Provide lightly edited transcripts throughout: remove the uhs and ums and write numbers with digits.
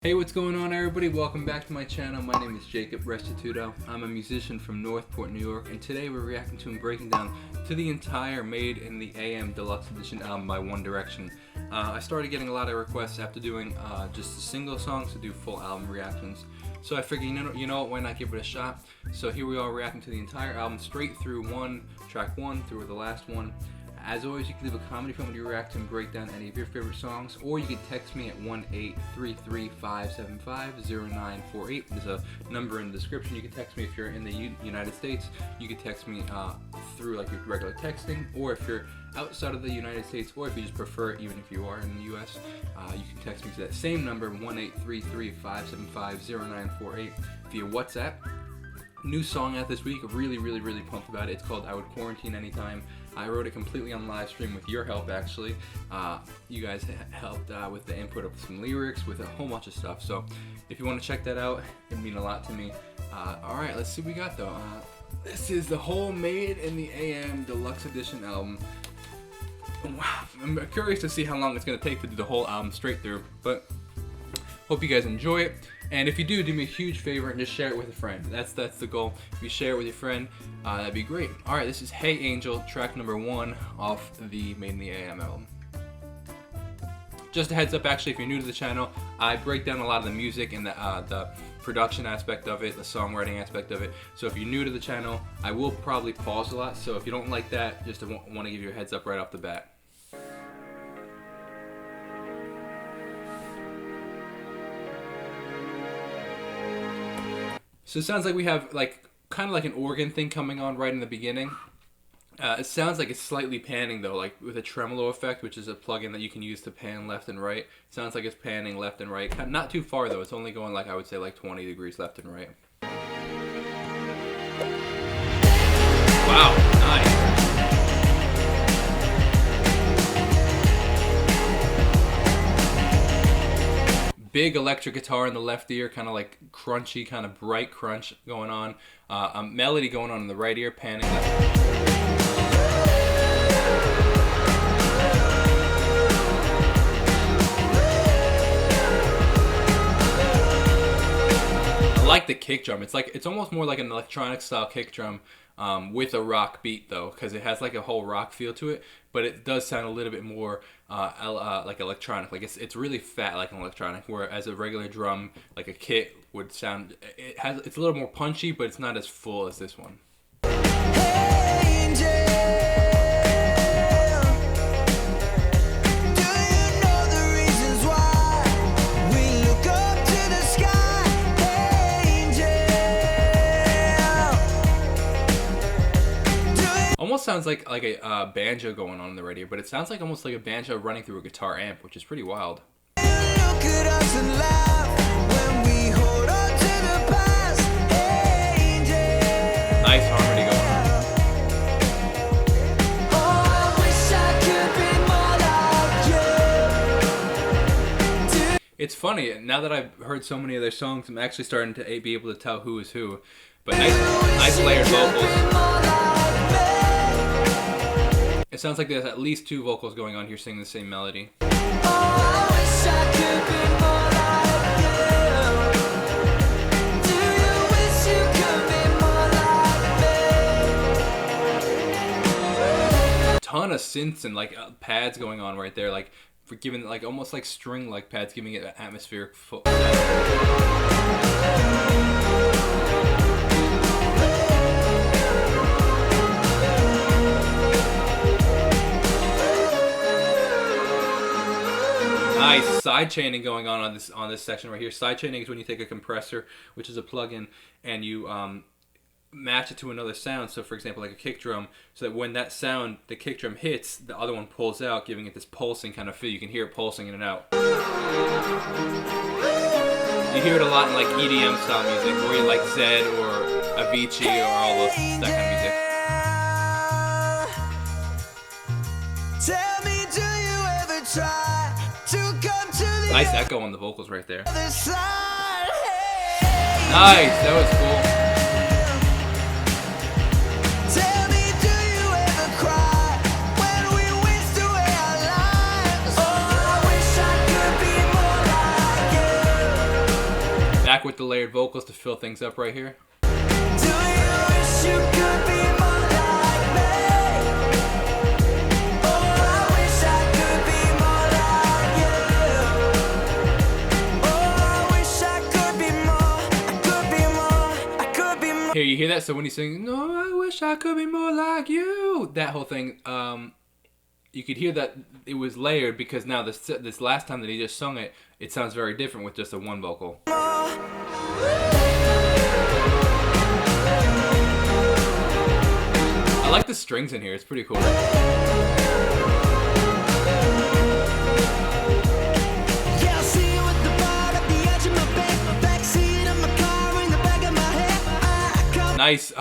Hey, what's going on, everybody? Welcome back to my channel. My name is Jacob Restituto. I'm a musician from Northport, New York, and today we're reacting to and breaking down to the entire Made in the AM Deluxe Edition album by One Direction. I started getting a lot of requests after doing just the single songs to do full album reactions. So I figured, you know what, why not give it a shot? So here we are reacting to the entire album straight through track one through the last one. As always, you can leave a comment if you want me to react and break down any of your favorite songs, or you can text me at 1-833-575-0948. There's a number in the description. You can text me if you're in the United States. You can text me through like your regular texting, or if you're outside of the United States, or if you just prefer, even if you are in the US, you can text me to that same number, 1-833-575-0948 via WhatsApp. New song out this week, really pumped about it. It's called I Would Quarantine Anytime. I wrote it completely on live stream with your help, actually. You guys helped with the input of some lyrics, with a whole bunch of stuff. So if you want to check that out, it'd mean a lot to me. Alright, let's see what we got though. This is the whole Made in the AM Deluxe Edition album. Wow, I'm curious to see how long it's going to take to do the whole album straight through, but hope you guys enjoy it. And if you do me a huge favor and just share it with a friend. That's the goal. If you share it with your friend, that'd be great. Alright, this is Hey Angel, track number 1 off the Made in the AM album. Just a heads up, actually, if you're new to the channel, I break down a lot of the music and the production aspect of it, the songwriting aspect of it. So if you're new to the channel, I will probably pause a lot. So if you don't like that, just want to give you a heads up right off the bat. So it sounds like we have kind of like an organ thing coming on right in the beginning. It sounds like it's slightly panning though, like with a tremolo effect, which is a plugin that you can use to pan left and right. It sounds like it's panning left and right. Not too far though. It's only going I would say 20 degrees left and right. Wow, nice. Big electric guitar in the left ear, kind of like crunchy, kind of bright crunch going on. A melody going on in the right ear, panning left. I like the kick drum. It's almost more like an electronic style kick drum with a rock beat though, because it has like a whole rock feel to it, but it does sound a little bit more like electronic. Like it's really fat like an electronic, whereas a regular drum like a kit would sound, it's a little more punchy, but it's not as full as this one. Almost sounds like a banjo going on in the radio, but it sounds like almost like a banjo running through a guitar amp, which is pretty wild. Nice harmony going on. It's funny, now that I've heard so many of their songs, I'm actually starting to be able to tell who is who. But nice layered vocals. It sounds like there's at least 2 vocals going on here singing the same melody. Ton of synths and pads going on right there, for giving almost like string pads, giving it an atmospheric sound. Nice side chaining going on this section right here. Side chaining is when you take a compressor, which is a plugin, and you match it to another sound. So for example, like a kick drum, so that when that sound, the kick drum hits, the other one pulls out, giving it this pulsing kind of feel. You can hear it pulsing in and out. You hear it a lot in EDM style music, where you like Zed or Avicii or all that kind of music. Tell me, do you ever try to come to the nice echo on the vocals right there. other side? Nice, that was cool. Tell me, do you ever cry when we waste away our lives? Oh, I wish I could be more like you. Back with the layered vocals to fill things up right here. Do you wish you could be more like me? Oh, I wish I could be more like you. Oh, I wish I could be more. I could be more. I could be more. Here, you hear that? So when he's singing, "No, I wish I could be more like you," that whole thing, you could hear that it was layered because now this last time that he just sung it, it sounds very different with just a one vocal. I like the strings in here. It's pretty cool. Yeah, I see you at the bar at the edge of my bed, backseat of my car in the back of my head. I come Nice,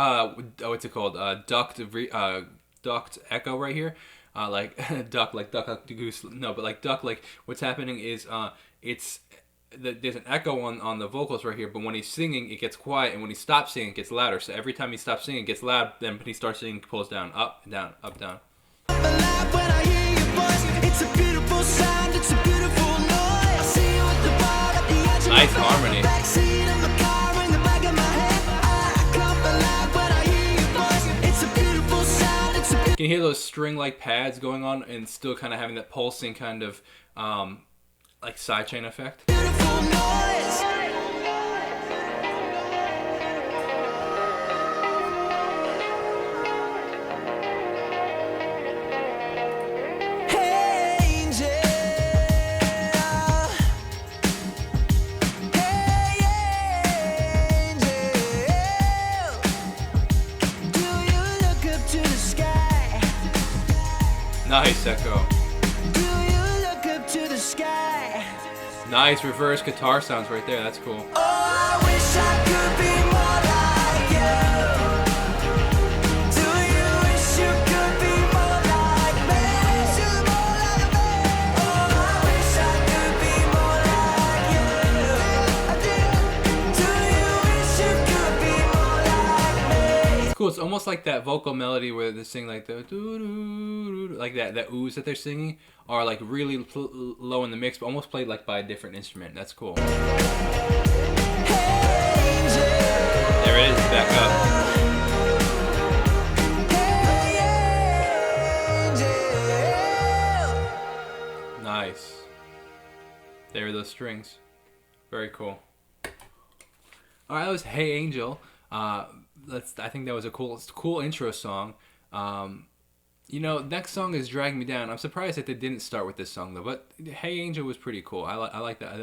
what's it called? Ducked echo right here. Like duck, like goose. No, but like duck, like what's happening is there's an echo on the vocals right here, but when he's singing, it gets quiet, and when he stops singing, it gets louder. So every time he stops singing, it gets loud. Then when he starts singing, it pulls down, up, down, up, down. alive when I hear your voice. It's a beautiful sound, it's a beautiful noise. I see you at the bar at the edge of Nice my harmony. backseat of my car in the back of my head. I come alive when I hear your voice. It's a beautiful sound, it's a You can hear those string-like pads going on, and still kind of having that pulsing kind of like sidechain effect. beautiful noise. Hey, angel. Hey, angel. Do you look up to the sky? Nice echo. Do you look up to the sky? Nice reverse guitar sounds right there. That's cool. Oh, I wish I could be more like you. Do you wish you could be more like me? Oh, I wish I could be more like you. I do. Do you wish you could be more like me? It's cool. It's almost like that vocal melody where they sing like the doo-doo-doo-doo, like that ooze that they're singing are like really low in the mix, but almost played like by a different instrument. That's cool. There it is, back up. Nice. There are those strings. Very cool. All right, that was "Hey Angel." I think that was a cool intro song. Next song is "Drag Me Down." I'm surprised that they didn't start with this song though. But "Hey Angel" was pretty cool. I like that.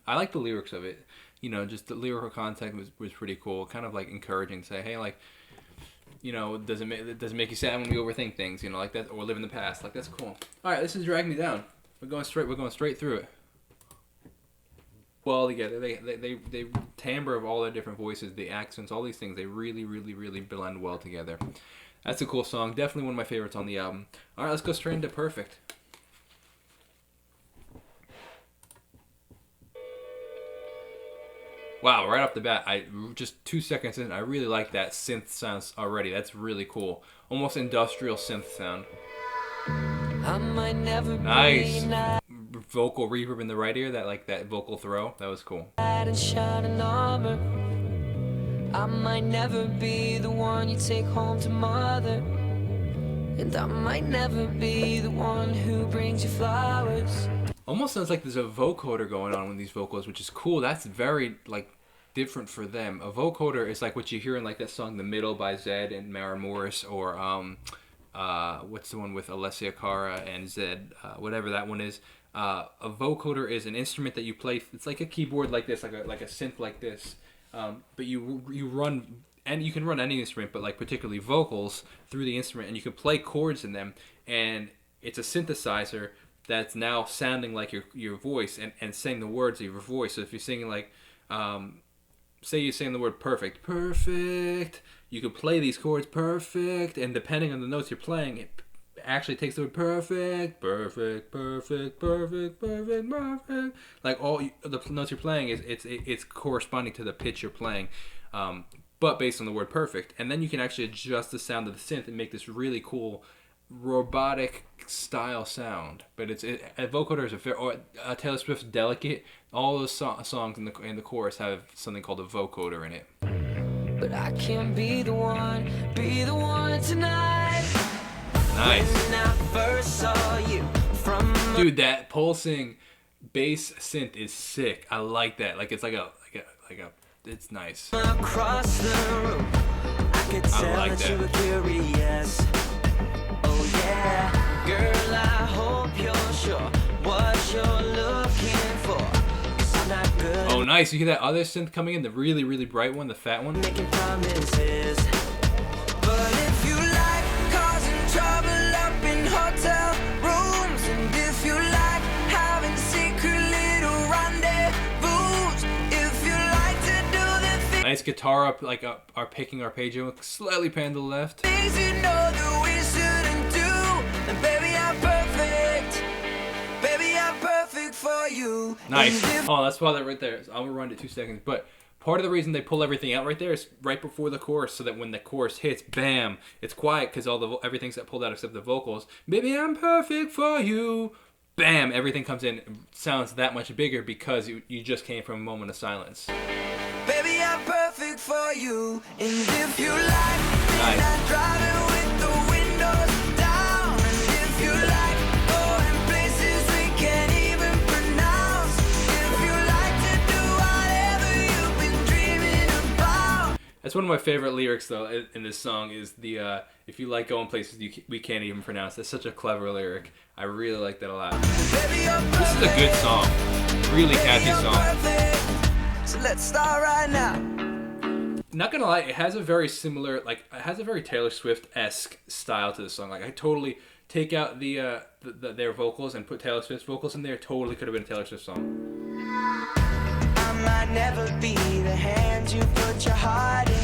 I like the lyrics of it. Just the lyrical content was pretty cool. Kind of like encouraging to say, hey, like, does it make you sad when we overthink things, like that, or live in the past? Like, that's cool. All right, this is "Drag Me Down." We're going straight through it. Well together. They timbre of all their different voices, the accents, all these things, they really, really, really blend well together. That's a cool song. Definitely one of my favorites on the album. All right, let's go straight into "Perfect." Wow, right off the bat, just 2 seconds in, I really like that synth sounds already. That's really cool. Almost industrial synth sound. I might never Nice. be knight Vocal reverb in the right ear, that vocal throw. That was cool. in shining armor. I might never be the one you take home to mother. And I might never be the one who brings you flowers. Almost sounds like there's a vocoder going on with these vocals, which is cool. That's very different for them. A vocoder is like what you hear in like that song "The Middle" by Zedd and Mara Morris, or what's the one with Alessia Cara and Zedd, whatever that one is. A vocoder is an instrument that you play. It's like a keyboard like this, like a synth like this. But you run, and you can run any instrument, but like particularly vocals through the instrument, and you can play chords in them. And it's a synthesizer that's now sounding like your voice and saying the words of your voice. So if you're singing like, say you're saying the word perfect, you could play these chords perfect, and depending on the notes you're playing, it actually takes the word perfect. Like all the notes you're playing it's corresponding to the pitch you're playing, but based on the word perfect. And then you can actually adjust the sound of the synth and make this really cool robotic style sound, but a vocoder is Taylor Swift's Delicate. All those songs in the chorus have something called a vocoder in it. But I can't be the one tonight. Nice. When I first saw you from Dude, that pulsing bass synth is sick. I like that. Like it's like a it's nice. across the room, I could tell like that that. you were curious. Oh yeah, girl, I hope you're sure what you're looking for. 'Cause I'm not good Oh, nice. You hear that other synth coming in, the really, really bright one, the fat one? making promises. But if you like causing trouble up in hotel rooms, and if you like having secret little rendezvous, if you like to do the Nice guitar up, like our picking arpeggio, slightly pan to the left. things you know that we shouldn't do, then baby, I'm perfect. Baby, I'm perfect for you. Nice. And if Oh, let's pause that right there. I'm gonna run it 2 seconds. But part of the reason they pull everything out right there is right before the chorus, so that when the chorus hits, bam, it's quiet because everything's pulled out except the vocals. Baby, I'm perfect for you. Bam, everything comes in, sounds that much bigger because you just came from a moment of silence. Baby, I'm perfect for you. And if you like, Nice. I'm driving with the windows down. And if you like, going places we can't even pronounce. If you like to do whatever you've been dreaming about. That's one of my favorite lyrics, though, in this song is the, if you like going places we can't even pronounce. That's such a clever lyric. I really like that a lot. Baby, you're This is a good song. Really catchy song. perfect. So let's start right now. Not gonna lie, it has a very similar, like, it has a very Taylor Swift-esque style to the song. Like, I totally take out their vocals and put Taylor Swift's vocals in there. Totally could have been a Taylor Swift song. I might never be the hand you put your heart in,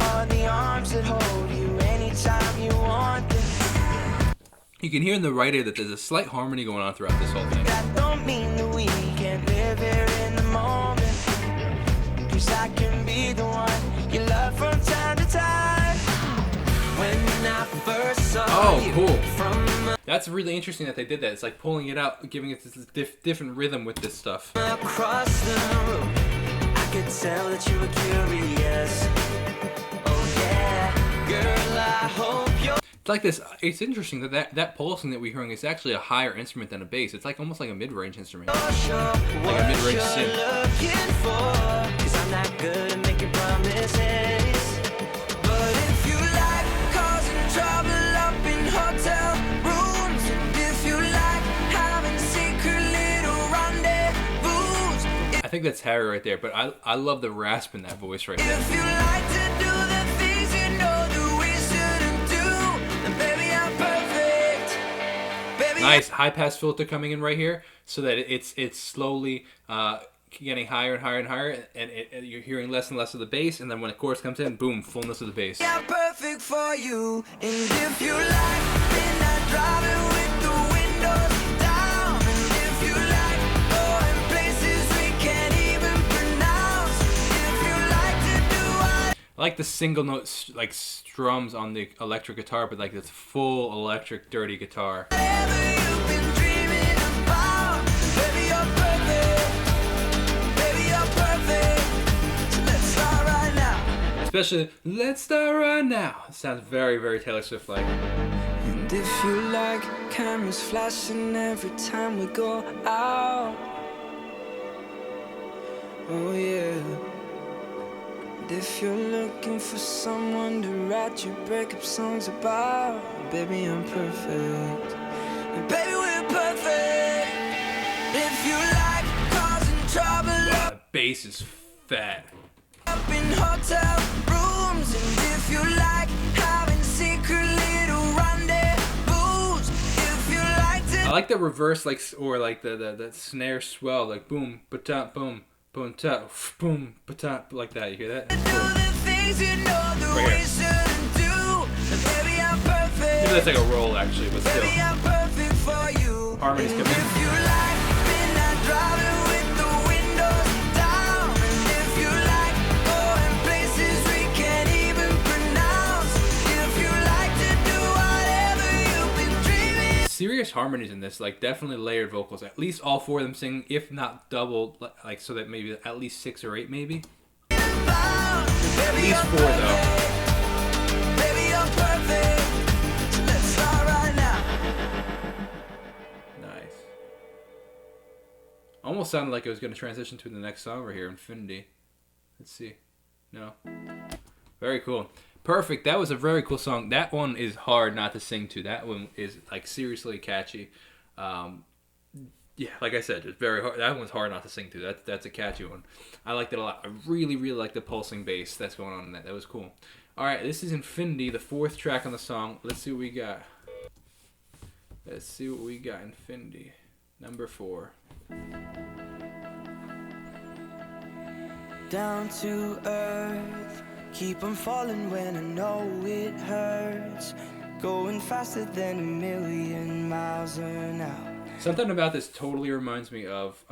or the arms that hold you anytime you want them. You can hear in the right ear that there's a slight harmony going on throughout this whole thing. That don't mean that we can't live here in the moment. 'Cause I can be the one you love from time to time. When I first saw Oh, you cool. from That's really interesting that they did that. It's like pulling it out, giving it this different rhythm with this stuff. across the room, I could tell that you were curious. Oh yeah, girl, I hope you're It's like this. It's interesting that pulsing that we're hearing is actually a higher instrument than a bass. It's like almost like a mid-range instrument. sure Like a mid-range what synth. you're looking for. 'Cause I'm not good at making promises. But if you like causing trouble up in hotel rooms, and if you like having secret little rendezvous, I think that's Harry right there, but I love the rasp in that voice right there. if you like to do the things you know that we shouldn't do, then baby, I'm perfect. Baby, Nice high pass filter coming in right here, so that it's slowly getting higher and higher and higher, and you're hearing less and less of the bass, and then when the chorus comes in, boom, fullness of the bass. I'm perfect for you. And if you like, then I'm driving with the windows down. And if you like, going places we can't even pronounce. If you like to do what I like the single note like strums on the electric guitar, but like this full electric dirty guitar. whatever you've been dreaming about. Baby, you're perfect. Baby, you're perfect. So let's start right now. Especially "Let's Start Right Now." It sounds very, very Taylor Swift like. And if you like cameras flashing every time we go out. Oh yeah. And if you're looking for someone to write your breakup songs about, baby, I'm perfect. And baby, we're perfect. If you like causing trouble Wow, the bass is fat. up in hotel rooms, and if you like having secret little rendezvous, if you like to I like the reverse, like, or like the snare swell, like boom, ba-ta, boom, boom, ta, boom, ba-ta, like that. You hear that? do the things you know that Right we here. shouldn't do, and baby, I'm perfect. Maybe that's like a roll actually, but Baby, still. I'm perfect for you. Harmonies come in. If you like, then I'm driving with the windows down. And if you like, going places we can't even pronounce. If you like to do whatever nice harmonies in this. Like definitely layered vocals. At least all 4 of them singing, if not double, like so that maybe at least 6 or 8 maybe. At least 4 though. Almost sounded like it was going to transition to the next song right here, Infinity. Let's see. No. Very cool. Perfect. That was a very cool song. That one is hard not to sing to. That one is like seriously catchy. Yeah, like I said, it's very hard. That one's hard not to sing to. That's a catchy one. I liked it a lot. I really, really like the pulsing bass that's going on in that. That was cool. All right, this is Infinity, the 4th track on the song. Let's see what we got. Let's see what we got. Infinity, number 4. Down to earth, keep on falling when I know it hurts. Going faster than 1,000,000 miles an hour. Something about this totally reminds me of,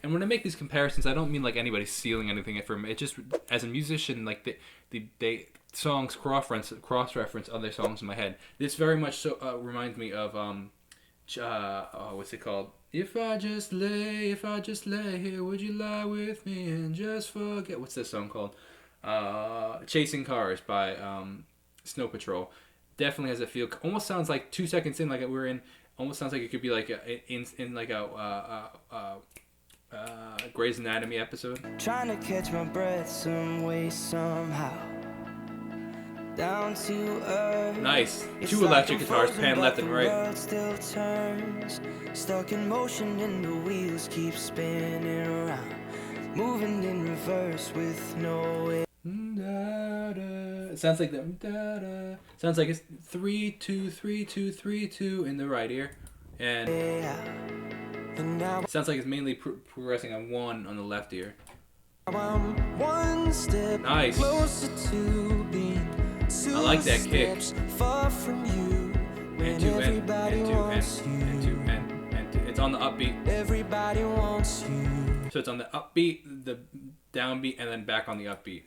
and when I make these comparisons, I don't mean like anybody's stealing anything from it. Just as a musician, like they songs cross-reference other songs in my head. This very much so reminds me of what's it called? If I just lay here, would you lie with me and just forget? What's this song called? Chasing Cars by Snow Patrol. Definitely has a feel. Almost sounds like 2 seconds in, like we're in. Almost sounds like it could be like in like a Grey's Anatomy episode. Trying to catch my breath some way somehow. Down to earth. Nice. 2 electric guitars, pan left and right. Still turns, stuck in motion and the wheels keep spinning around, moving in reverse with no way. It sounds like the sounds like it's 3 2 3 2 3 2 in the right ear, and it sounds like it's mainly progressing on 1 on the left ear. I'm one step nice. Closer to being I like that kick. Far from you, and 2 and 2 and 2 and 2. It's on the upbeat. Everybody wants you. So it's on the upbeat, the downbeat, and then back on the upbeat.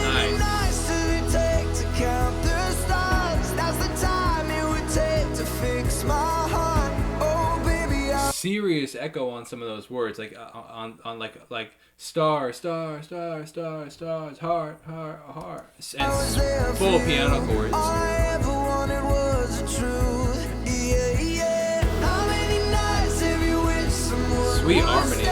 Nice. Did it take to count the stars? That's the time it would take to fix my heart. Oh baby, serious echo on some of those words, like on like star, stars, heart, and full piano chords. All I ever wanted was the truth. Yeah, yeah. How many nights have you wished someone sweet harmony.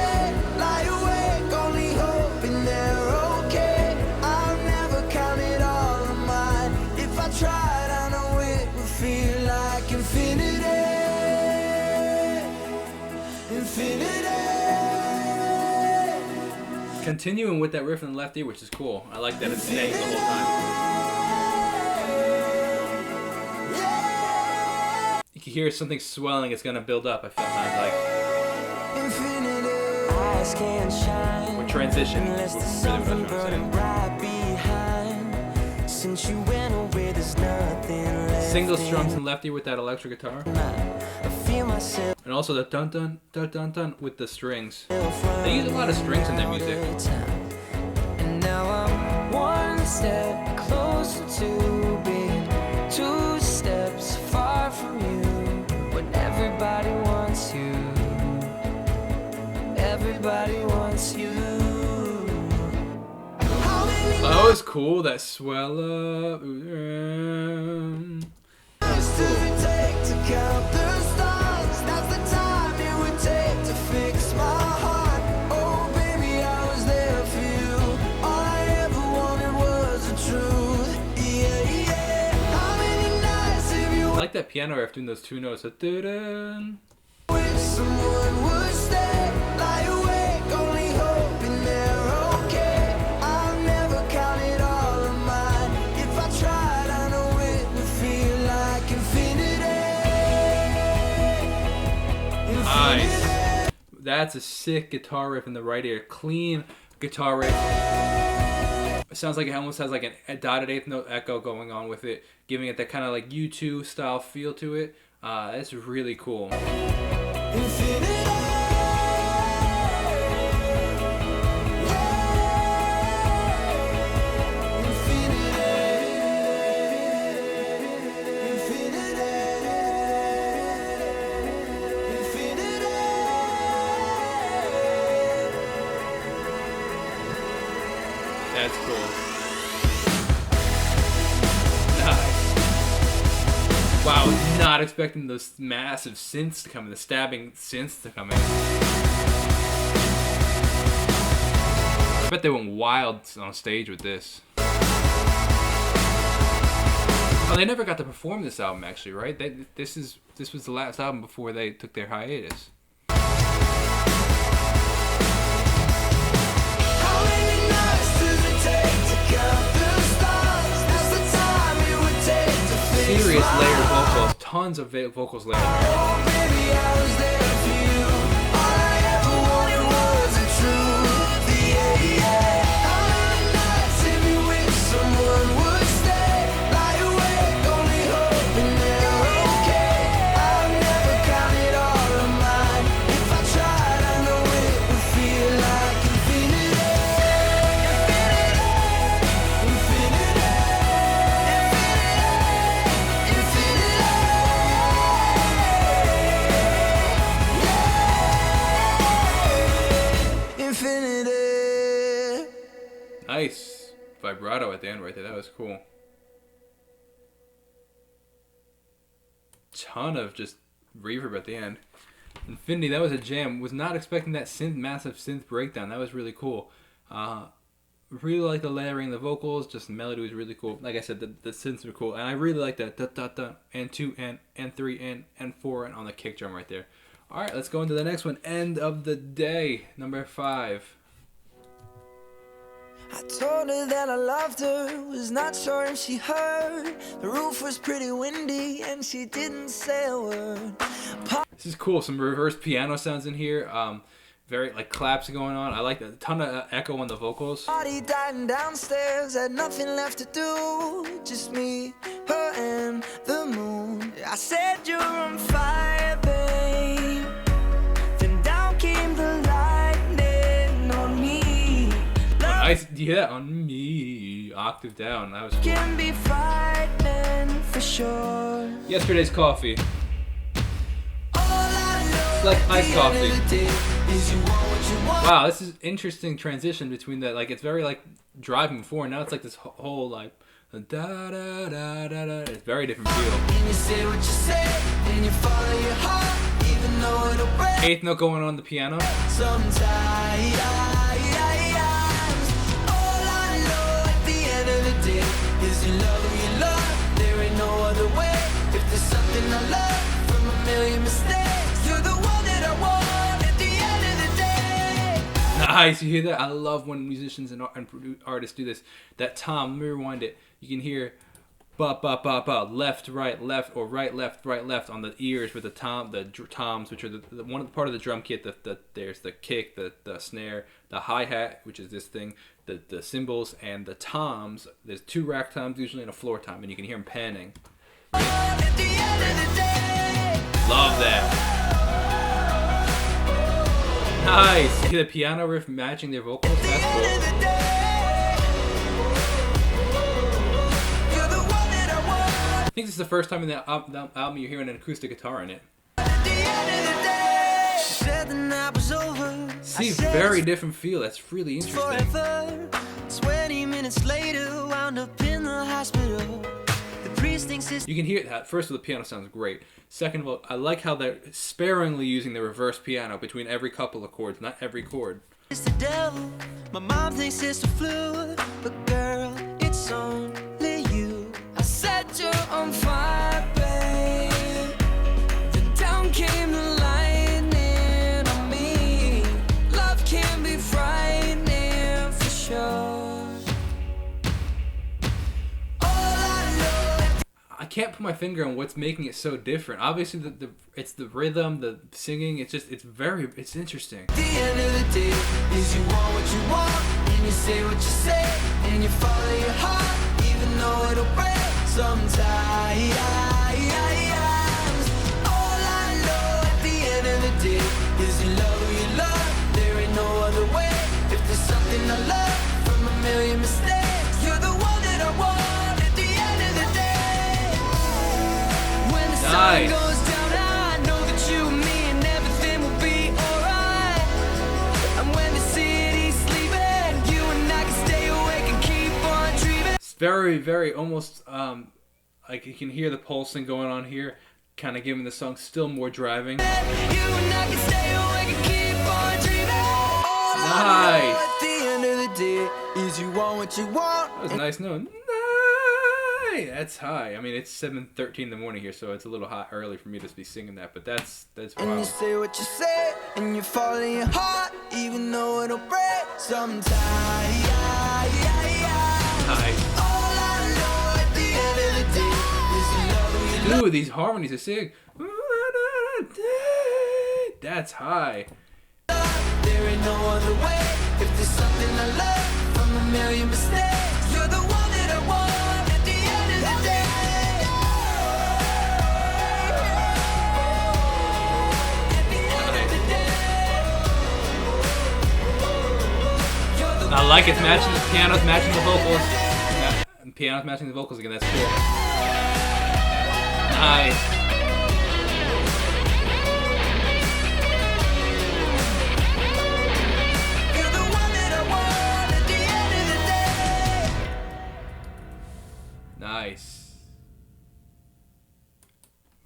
Lie awake, only hoping they're okay. I've never counted all of mine. If I tried, I know it would feel like infinity. Continuing with that riff in the left ear, which is cool. I like that it's staying the whole time. You can hear something swelling. It's gonna build up. I feel like. Or transition. Really what I'm saying. Single strums in left ear with that electric guitar. And also the dun dun dun dun dun with the strings. They use a lot of strings in their music. And now I'm one step closer to being 2 steps far from you. When everybody wants you, everybody wants you. Oh, it's cool. That swell up. That's cool. I like that piano riff doing those 2 notes. Wish someone would stay, lie awake, only hoping they're okay. I've never counted all of mine. If I tried, I know it would feel like infinity. Nice. That's a sick guitar riff in the right ear. Clean guitar riff. It sounds like it almost has like a dotted 8th note echo going on with it, giving it that kind of like U2 style feel to it. That's really cool. That's cool. Nice. Wow, not expecting those massive synths to come in, the stabbing synths to come in. I bet they went wild on stage with this. Oh, they never got to perform this album, actually, right? This was the last album before they took their hiatus. Serious layered vocals, tons of vocals layered. Nice vibrato at the end right there. That was cool. Ton of just reverb at the end. Infinity, that was a jam. Was not expecting that massive synth breakdown. That was really cool. Really like the layering, the vocals, just the melody was really cool. Like I said, the synths were cool, and I really like that da da da and 2 and 3 and 4 and on the kick drum right there. All right, let's go into the next one. End of the Day, number 5. I told her that I loved her, was not sure if she heard. The roof was pretty windy and she didn't say a word. This is cool, some reverse piano sounds in here, very like claps going on. I like that, a ton of echo on the vocals. Party dying downstairs, had nothing left to do, just me, her and the moon. I said you're on fire, babe, then down came the lightning on me. Nice, yeah, on me, octave down. That was cool. Can be frightening for sure. Yesterday's Coffee. It's like iced coffee. Wow, this is interesting transition between that. Like, it's very like driving before, and now it's like this whole like da da da da da. It's very different feel. Eighth note going on the piano. Is you love who you love, there ain't no other way. If there's something I love from a million mistakes, you're the one that I want at the end of the day. Nice, you hear that? I love when musicians and artists do this. That tom, let me rewind it. You can hear ba ba ba ba, left, left, or right, left on the ears with the toms, which are the one part of the drum kit. There's the kick, the snare, the hi-hat, which is this thing, the cymbals, and the toms. There's 2 rack toms usually and a floor tom, and you can hear them panning. Love that. Nice. You hear the piano riff matching their vocals? That's cool. I think this is the first time in the album you're hearing an acoustic guitar in it. See, very different feel. That's really interesting. 20 minutes later, wound up in the hospital. The priest thinks you can hear that. First of all, the piano sounds great. Second of all, I like how they're sparingly using the reverse piano between every couple of chords, not every chord. It's the devil. My mom thinks it's the flu, but girl, it's only you. I said you're on fire, babe. Then down came the lightning on me. Love can be frightening for sure. I can't put my finger on what's making it so different. Obviously, it's the rhythm, the singing. It's interesting. The end of the day is you want what you want, and you say what you say, and you follow your heart, even though it'll break sometimes. All I know at the end of the day is you love who you love. There ain't no other way. If there's something I love from a million mistakes, you're the one that I want at the end of the day. When the sun goes down, I know that you and me and everything will be alright. And when the city's sleeping, you and I can stay awake and very, very almost like you can hear the pulsing going on here, kind of giving the song still more driving. Nice. That was a nice note. That's high. I mean, it's 7:13 in the morning here, so it's a little hot early for me to be singing that. But that's And wow. you say what you say, and you fall in your heart, even though it'll break sometimes. Nice. All I know at the end of the day is the love you Dude, these harmonies are singing. That's high. There ain't no other way. If there's something I love from a million mistakes, you're the one that I want at the end of the day. At the end of the day. You're the I like it's matching the piano's matching the vocals. Piano's matching the vocals again. That's cool. Nice. You're the one that I want at the end of the day. Nice.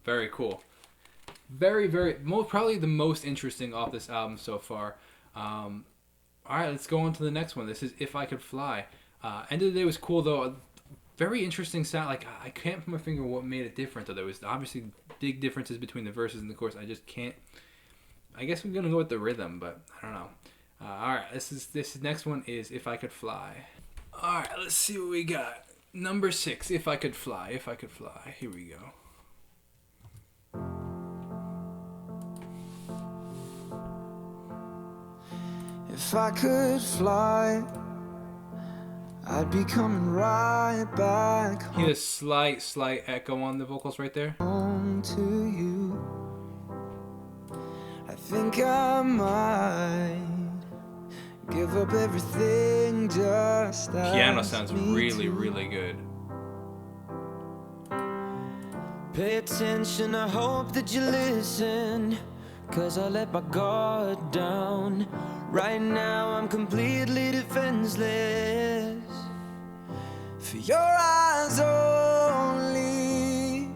Very cool. Very, very, probably the most interesting off this album so far. All right, let's go on to the next one. This is If I Could Fly. End of the Day was cool, though. Very interesting sound. Like, I can't put my finger on what made it different, though. There was obviously big differences between the verses and the chorus. I just can't. I guess I'm going to go with the rhythm, but I don't know. All right, this next one is If I Could Fly. All right, let's see what we got. Number 6, If I Could Fly. If I Could Fly. Here we go. If I could fly, I'd be coming right back Hear a slight echo on the vocals right there. home to you. I think I might give up everything just as Piano sounds me really, too. really good. Pay attention, I hope that you listen, 'cause I let my guard down. Right now I'm completely defenseless. For your eyes only,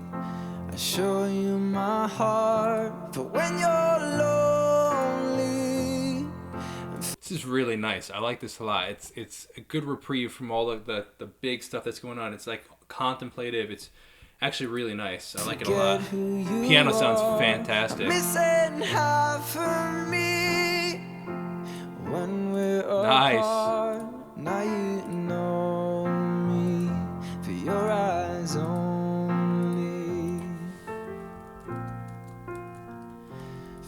I show you my heart. But when you're lonely, This is really nice. I like this a lot. It's a good reprieve from all of the big stuff that's going on. It's like contemplative. It's actually really nice. I like it a lot. forget who you Piano sounds are. fantastic. Missing half of me when we're Nice. apart. Now you know me for your eyes only.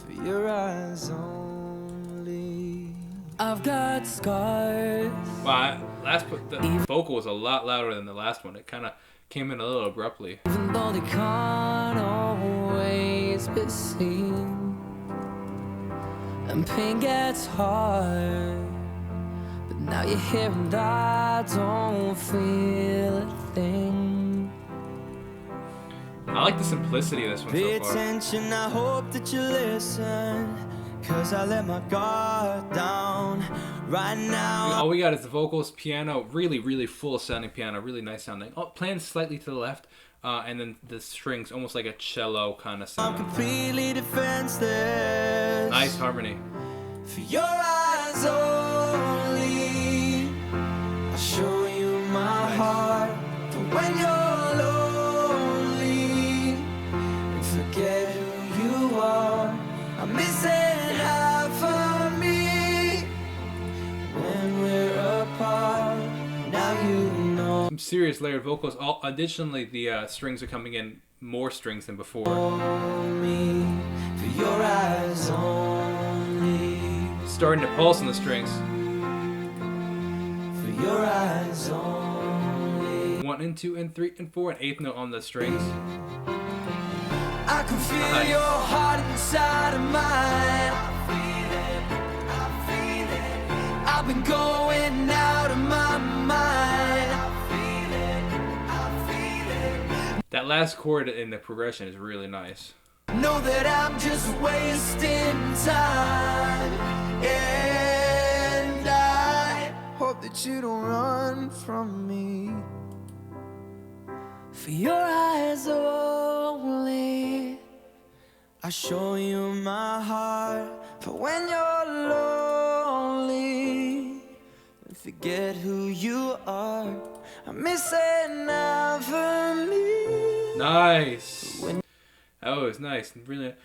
For your eyes only. I've got scars. Wow, the vocal was a lot louder than the last one. It kind of came in a little abruptly. Even though they can't always be seen, and pain gets hard, but now you're here and I don't feel a thing. I like the simplicity of this one Pay so far. attention, I hope that you listen, 'cause I let my guard down. Right now All we got is the vocals, piano, really, really full sounding piano, really nice sounding. Oh, playing slightly to the left, and then the strings, almost like a cello kind of I'm sound. completely defenseless. Nice harmony. For your eyes only, I'll show you my heart. For when you're lonely and forget who you are, I'm missing half of me when we're apart. Now you know Some serious layered vocals. Additionally, the strings are coming in more strings than before. me. For your eyes only, Starting to pulse on the strings. for your eyes only. 1 and 2 and 3 and 4 and 8th note on the strings. I can feel Nice. your heart inside of mine. I've been going out of my mind. That last chord in the progression is really nice. Know that I'm just wasting time. And I hope that you don't run from me. For your eyes only, I show you my heart. For when you're lonely and forget who you are, I miss it now for me. Nice. Oh, it's nice. Really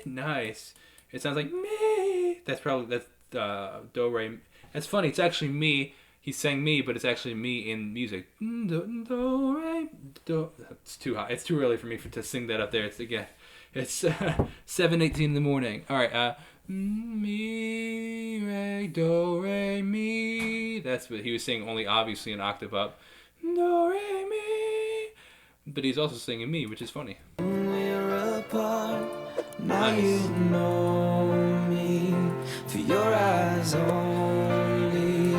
nice. It sounds like me. That's do re. That's funny. It's actually me. He's saying me, but it's actually me in music. Do re do. It's too high. It's too early for me to sing that up there. It's 7:18 in the morning. All right. Mi re do re mi. That's what he was saying. Only obviously an octave up. Do re mi. But he's also singing me, which is funny. We're apart. Now Nice. you know me. For your eyes only.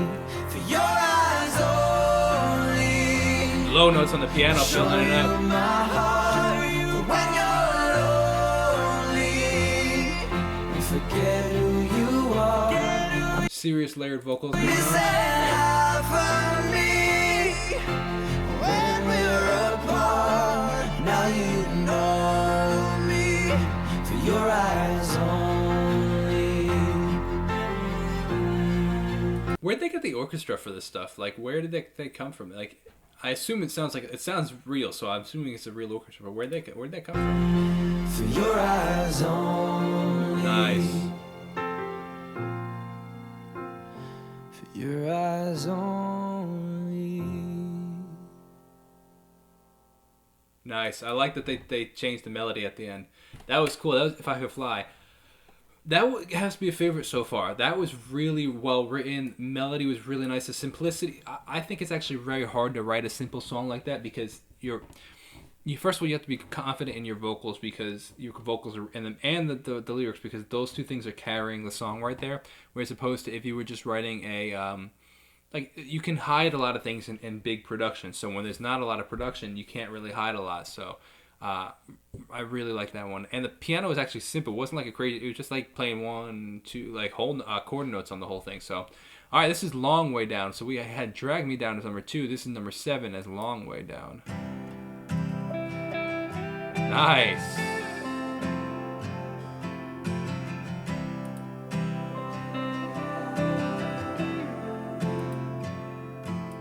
For your eyes only. Low notes on the piano, filling it up. My heart. For when you're lonely, you forget who you are. Serious layered vocals. Miss it half of me. When we're apart, now you know me. For your eyes only. Where'd they get the orchestra for this stuff? Like, where did they come from? Like, I assume it sounds real, so I'm assuming it's a real orchestra. But where'd that come from? For your eyes only. Nice. For your eyes only. Nice. I like that they changed the melody at the end. That was cool. That was If I Could Fly. That has to be a favorite so far. That was really well written. Melody was really nice. The simplicity. I think it's actually very hard to write a simple song like that because you first of all you have to be confident in your vocals because your vocals are in them and the lyrics because those two things are carrying the song right there. Whereas opposed to if you were just writing a like you can hide a lot of things in big production. So when there's not a lot of production, you can't really hide a lot. So I really like that one. And the piano was actually simple. It wasn't like a crazy. It was just like playing 1, 2 like whole chord notes on the whole thing. So all right, this is Long Way Down. So we had Drag Me Down as number 2. This is number 7 as Long Way Down. Nice.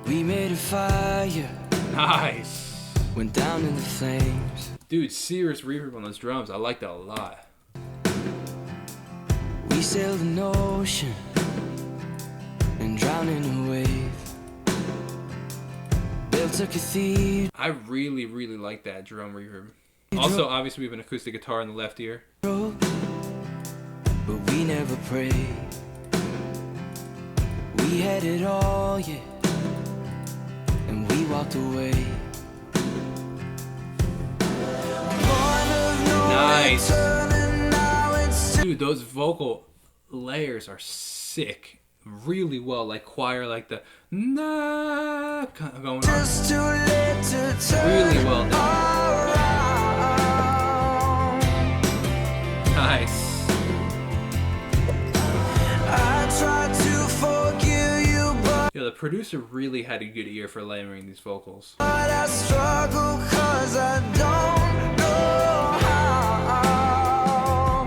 We made a fire, Nice. went down in the flames. Dude, serious reverb on those drums. I like that a lot. We sailed an ocean and drowned in a wave. Built a cathedral, I really, really like that drum reverb. Also, obviously, we have an acoustic guitar in the left ear. but we never prayed. We had it all, yeah, and we walked away. Nice. Dude, those vocal layers are sick. Really well, like choir, like the na going on. Really well done. Nice. Yo, the producer really had a good ear for layering these vocals. But I struggle 'cause I don't know how.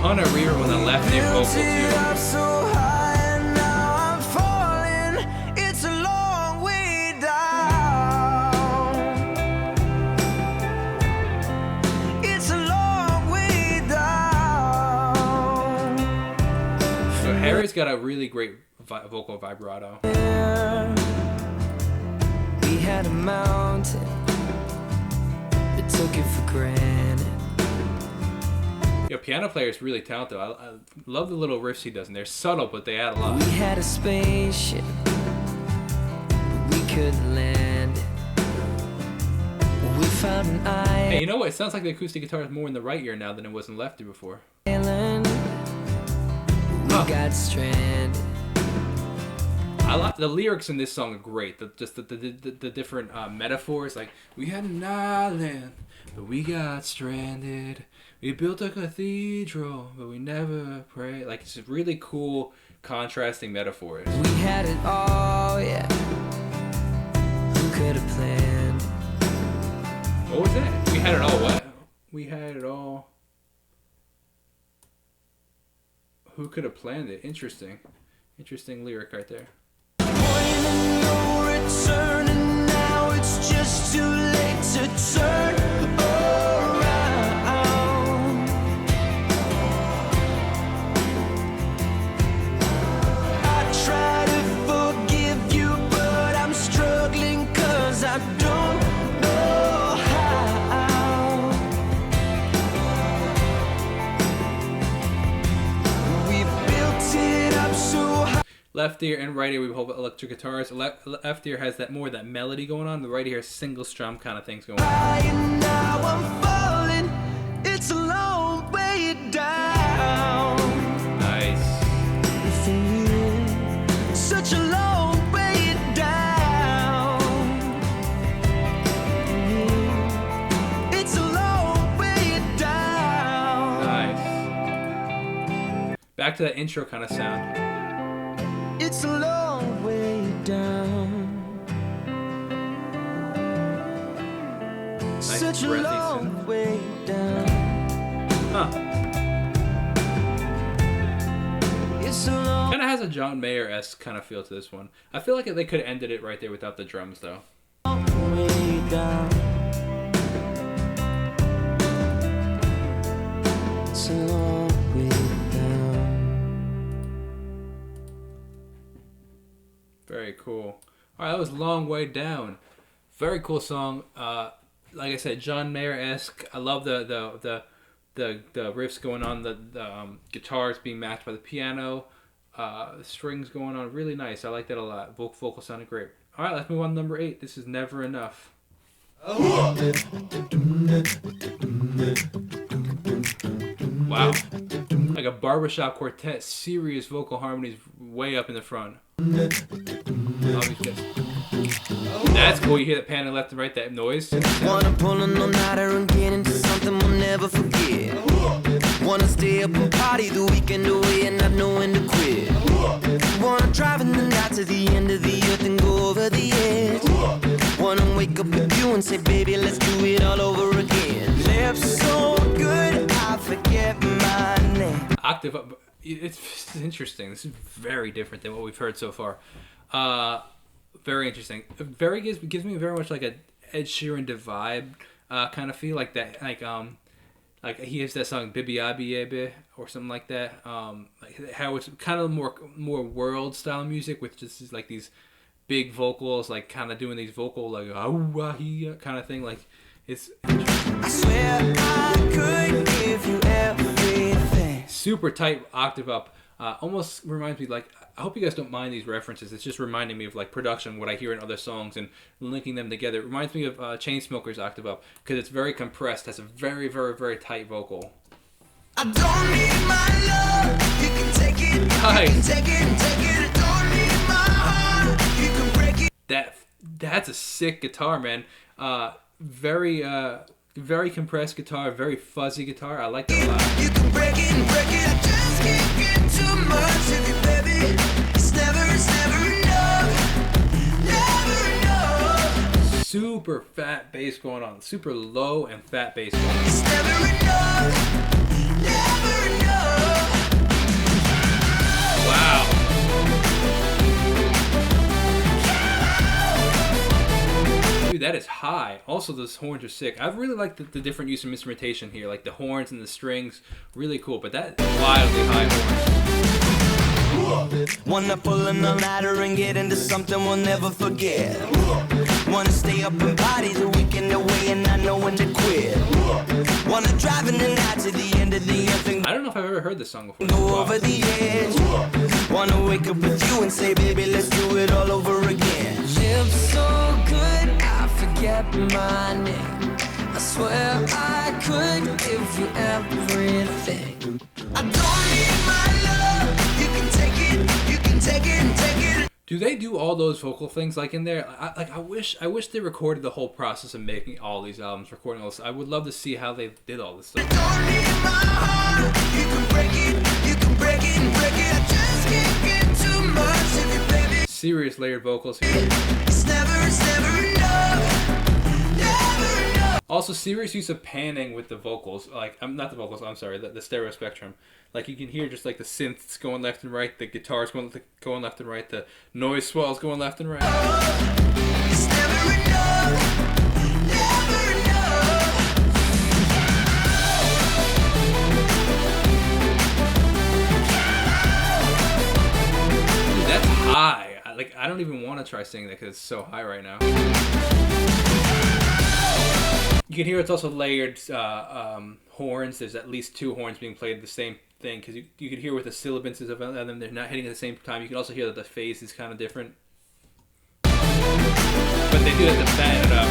Ton of reverb on the left ear vocal Lifted too. up so high and now I'm falling. It's a long way down. It's a long way down. So Harry's got a really great vocal vibrato. We had a mountain, but took it for granted. Yo, piano player is really talented. I love the little riffs he does, and they're subtle, but they add a lot. We had a spaceship, but we couldn't land it. We found an Hey, you know what? It sounds like the acoustic guitar is more in the right ear now than it was in the left ear before. island. We got stranded. I like the lyrics in this song are great. The different metaphors, like we had an island, but we got stranded. We built a cathedral, but we never prayed. Like it's really cool contrasting metaphors. We had it all, yeah. Who could have planned? What was that? We had it all what? We had it all. Who could have planned it? Interesting. Interesting lyric right there. Point of no return, and now it's just too late to turn around. I try to forgive you, but I'm struggling 'cause I don't know how. We built it up so high. Left ear and right ear, we hold electric guitars. Left ear has that melody going on. The right ear has single strum kind of things going on. And now I'm falling. It's a long way down. Nice. For you, such a long way down. It's a long way down. Nice. Back to that intro kind of sound. It's a long way down. Such a breathy long synth. way down. Huh. It's a long Kind of has a John Mayer-esque kind of feel to this one. I feel like they could have ended it right there without the drums, though. way down. It's a long way down. Very cool. All right, that was Long Way Down. Very cool song. Like I said, John Mayer-esque. I love the riffs going on, the guitars being matched by the piano, strings going on. Really nice. I like that a lot. Vocal sounded great. All right, let's move on to number 8. This is Never Enough. Wow. Like a barbershop quartet, serious vocal harmonies way up in the front. That's cool. You hear that panning left and right, that noise. Wanna pull an all-nighter and get into something we'll never forget. Wanna stay up and party the weekend away and not know when to quit. Wanna drive in the night to the end of the earth and go over the edge. Wanna wake up with you and say, baby, let's do it all over again. Lips so good, I forget my name. Octave up. It's interesting. This is very different than what we've heard so far. Very interesting. Very gives me very much like a Ed Sheeran vibe kind of feel, like that, like he has that song Bibi Abi or something like that. Like how it's kind of more world style music with just like these big vocals, like kind of doing these vocal like kind of thing. Like it's I swear I could give you everything. super tight octave up. Almost reminds me, like, I hope you guys don't mind these references. It's just reminding me of like production, what I hear in other songs, and linking them together. It reminds me of Chainsmokers' Octave Up because it's very compressed, has a very, very, very tight vocal. I don't need my love. You can take it. Nice. You can take it. I don't need my heart. You can break it. That's a sick guitar, man. Very compressed guitar, very fuzzy guitar. I like that a lot. You can break it and break it. I just can't get too much of you, baby. It's never enough. Never enough. Super fat bass going on. Super low and fat bass going on. It's never enough. Never enough. Wow. Dude, that is high. Also, those horns are sick. I really like the different use of instrumentation here, like the horns and the strings. Really cool, but that wildly high horns. Wanna pull an all-nighter and get into something we'll never forget. Wanna stay up and party the weekend away and not know when to quit. Wanna drive in the night to the end of the earth and I don't know if I've ever heard this song before. go over the edge. Wanna wake up with you and say, baby, let's do it all over again. Lips so good, I forget my name. I swear I could give you everything. I don't need my love. You can take it. You can take it and take it. Do they do all those vocal things like in there? I wish they recorded the whole process of making all these albums, recording all this. I would love to see how they did all this stuff. Don't need my heart. You can break it and break it. I just can't get Serious layered vocals here. It's never enough. Never enough. Also, serious use of panning with the vocals. Like, not the vocals, I'm sorry, the stereo spectrum. Like, you can hear just like the synths going left and right, the guitars going left and right, the noise swells going left and right. It's never enough. Never enough. Dude, that's high. I don't even want to try singing that because it's so high right now. You can hear it's also layered horns. There's at least 2 horns being played at the same thing, because you can hear with the sibilances of them, they're not hitting at the same time. You can also hear that the phase is kind of different. But they do have to fan it up.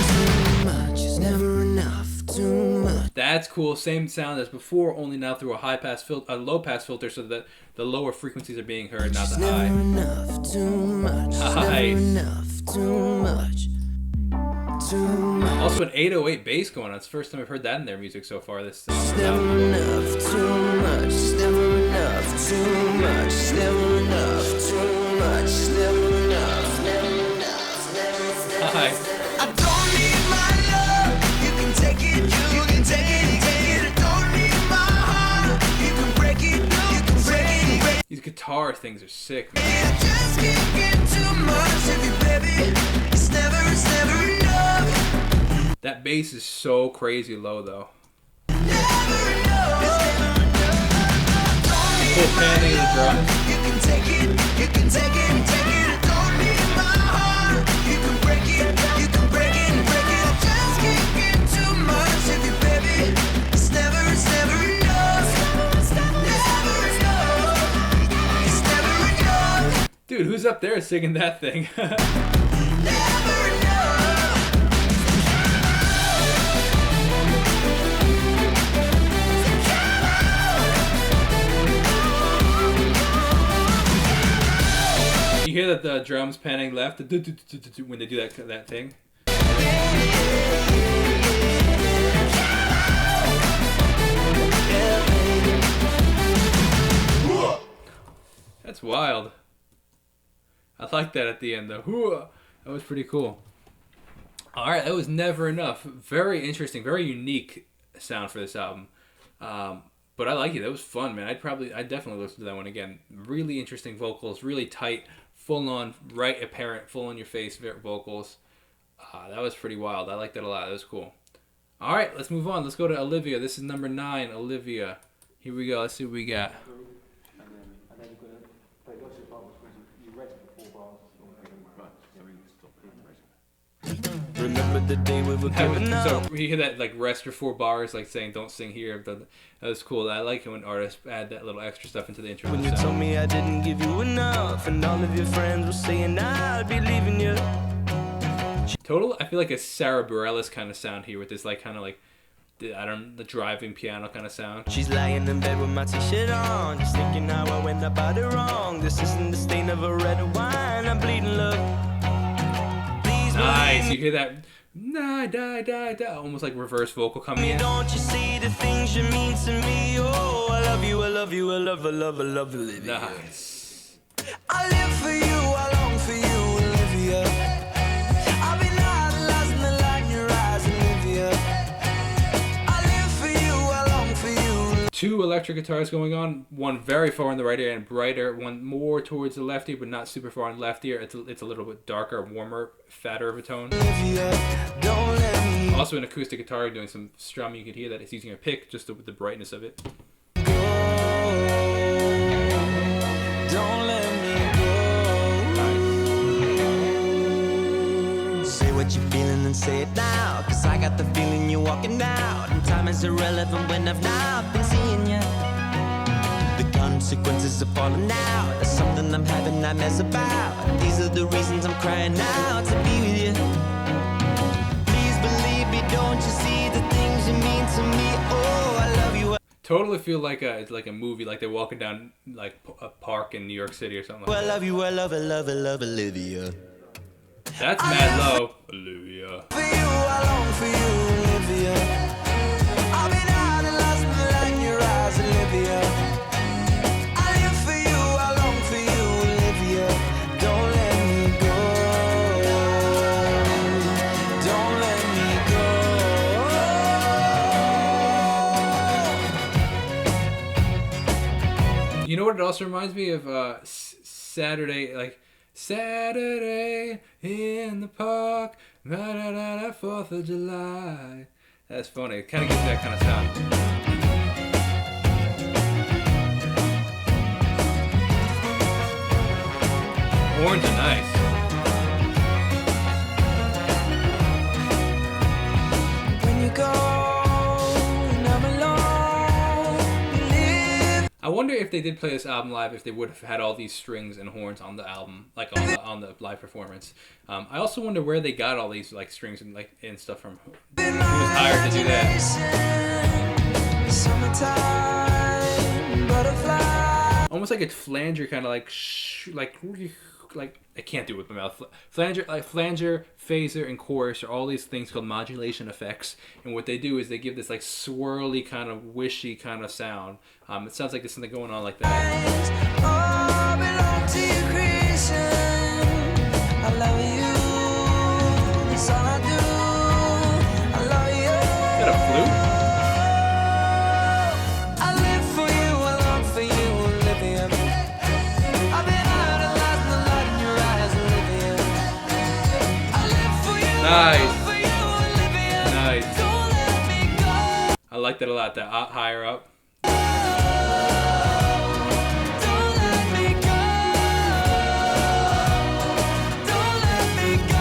Too much is never enough. Too much. That's cool. Same sound as before, only now through a low pass filter, so that the lower frequencies are being heard, not the high. Never enough. Too much. Nice. Never enough. Too much. Too much. Also an 808 bass going on. It's the first time I've heard that in their music so far. This It's never enough. Too much. It's never enough. Too much. It's never enough. Too much. It's never enough. Never enough. Never enough. high. I don't need my love. You can take it. You can take it. Take it. I don't need my heart. You can break it. You can break it. Break it. These guitar things are sick, man. I just can't get too much of you, baby. It's never enough. That bass is so crazy low, though. Never enough. It's never enough. Full panning of the drums. You can take it. You can take it. Take it. I don't need my heart. You can break it. You can break it. Break it. I just can't get too much of you, baby. It's never enough. It's never enough. It's never enough. Dude, who's up there singing that thing? Never enough. You hear that the drums panning left when they do that thing? That's wild. I like that at the end though. That was pretty cool. Alright, that was Never Enough. Very interesting, very unique sound for this album. But I like it. That was fun, man. I'd definitely listen to that one again. Really interesting vocals, really tight, full on, right apparent, full in your face vocals. That was pretty wild. I liked that a lot. That was cool. All right, let's move on. Let's go to Olivia. This is number 9, Olivia. Here we go. Let's see what we got. Remember the day we were giving So up. you hear that like rest your 4 bars, like saying "Don't sing here." But that was cool. I like it when artists add that little extra stuff into the intro. When you told me I didn't give you enough, and all of your friends were saying I'd be leaving you. Total, I feel like a Sarah Bareilles kind of sound here with this like kind of like the driving piano kind of sound. She's lying in bed with my t-shirt on, just thinking how I went about it wrong. This isn't the stain of a red wine. I'm bleeding, look. Please Nice, believe you hear that? Nah, die, almost like reverse vocal coming me. in. Don't you see the things you mean to me? Oh, I love you, I love you, I love Olivia. Nice. I live for you, I long for you, Olivia. I've been idolizing the light in your eyes, Olivia. I live for you, I long for you. 2 electric guitars going on, one very far in the right ear and brighter, one more towards the left ear but not super far in the left ear. It's a little bit darker, warmer, fatter of a tone. Olivia, don't let me Also an acoustic guitar doing some strumming. You could hear that it's using a pick just with the brightness of it. go. Don't let me go. Say what you're feeling and say it now, 'cause I got the feeling you're walking out, and time is irrelevant when I've not been seeing you. The consequences are falling out. There's something I'm having nightmares about. These are the reasons I'm crying out to be with you. Please believe me, don't you see the things you mean to me? Oh, I love you. Totally feel like it's like a movie, like they're walking down like a park in New York City or something like I that. love you, I love Olivia. That's mad low. Olivia. For you, I long for you, Olivia. I've been idolizing the light in your eyes, Olivia. You know what it also reminds me of? Saturday, like Saturday in the park, 4th of July. That's funny. It kind of gives that kind of sound. Horns are nice. When you go and I'm alone, live. I wonder if they did play this album live, if they would have had all these strings and horns on the album, like on the live performance. I also wonder where they got all these like strings and like and stuff from. Who was hired to do that? Summertime, butterfly. Almost like a flanger, kind of like I can't do it with my mouth. Flanger, phaser, and chorus are all these things called modulation effects. And what they do is they give this like swirly kind of wishy kind of sound. It sounds like there's something going on like that. All belong to your creation. I love you. That's all I do. I love you. Is that a flute? I live for you. I long for you, Olivia. I've been idolizing the light in your eyes, Olivia. I live for you. Nice. I live for you, Olivia. Nice. Don't let me go. I like that a lot. That higher up. Don't let me go. Don't let me go.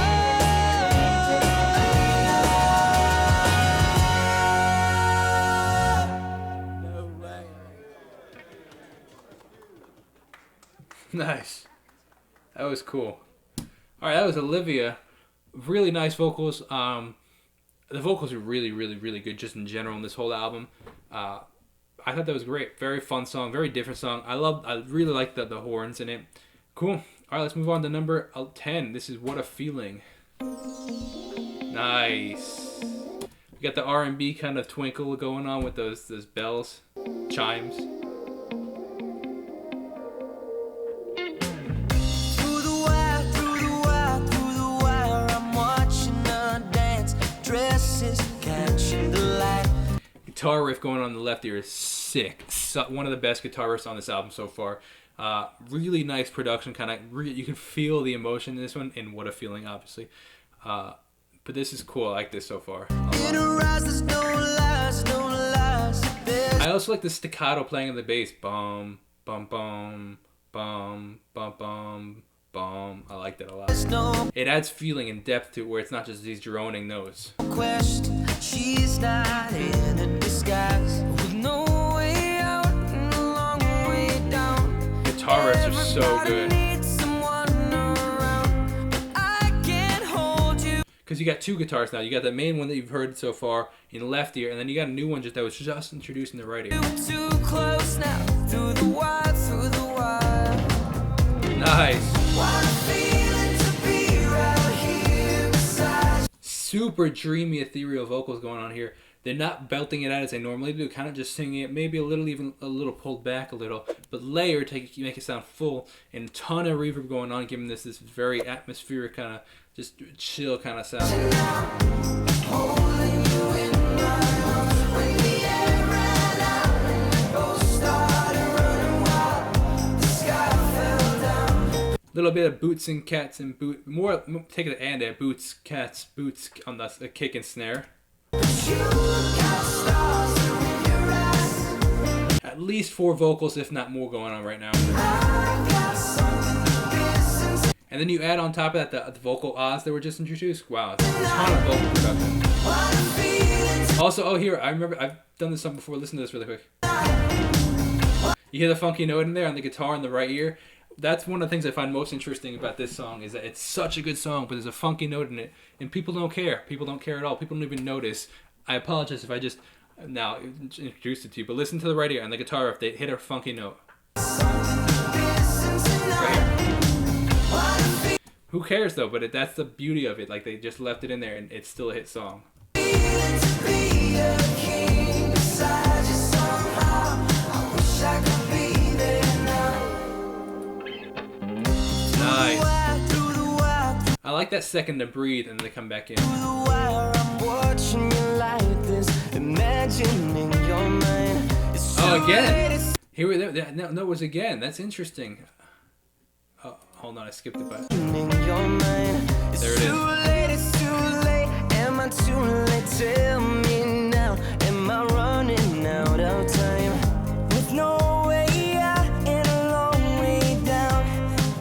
Nice. That was cool. All right, that was Olivia. Really nice vocals. The vocals are really, really, really good just in general in this whole album. I thought that was great. Very fun song. Very different song. I really like the horns in it. Cool. All right, let's move on to number 10. This is What a Feeling. Nice. We got the R&B kind of twinkle going on with those bells, chimes. Through the wire, through the wire, through the wire, I'm watching her dance. Dresses catching the light. Guitar riff going on the left ear is sick. One of the best guitar riffs on this album so far. Really nice production, kind of. You can feel the emotion in this one, and What a Feeling, obviously. But this is cool. I like this so far. In her eyes, there's no lies, no lies. I also like the staccato playing of the bass. Bum, bum, bum, bum, bum, bum, bum. I like that a lot. There's no It adds feeling and depth to it, where it's not just these droning notes. question. She's not in a disguise. With no way out and a long way down. Guitar riffs are so good. Needs someone around, but I can't hold you. Because you got two guitars now. You got the main one that you've heard so far in the left ear, and then you got a new one that was just introduced in the right ear. Too close now. Through the wire, through the wire. Nice. What a feeling to be right here beside. Super dreamy, ethereal vocals going on here. They're not belting it out as they normally do, kind of just singing it, maybe a little pulled back a little, but layered, make it sound full, and a ton of reverb going on, giving this very atmospheric kind of, just chill kind of sound. Holding you in my arms when the air ran out and we both started running wild. The sky fell down. Little bit of boots and cats and more take it and there, boots, cats, boots on the kick and snare. You look out stars in your eyes. At least 4 vocals, if not more, going on right now. I got something to listen to. And then you add on top of that the vocal ahs that were just introduced. Wow, it's a ton of vocal production. What a feeling. Also, oh here, I remember I've done this song before. Listen to this really quick. You hear the funky note in there on the guitar in the right ear. That's one of the things I find most interesting about this song, is that it's such a good song, but there's a funky note in it, and people don't care. People don't care at all. People don't even notice. I apologize if I just now introduced it to you, but listen to the right ear and the guitar if they hit a funky note. Right here. Who cares though? But that's the beauty of it. Like, they just left it in there, and it's still a hit song. Nice. I like that second to breathe and then they come back in. Oh, again. Here we that note was again. That's interesting. Oh, hold on, I skipped it. But there it is. It's too late. Am I too late? Tell me now. Am I running out of time? With no way out and a long way down.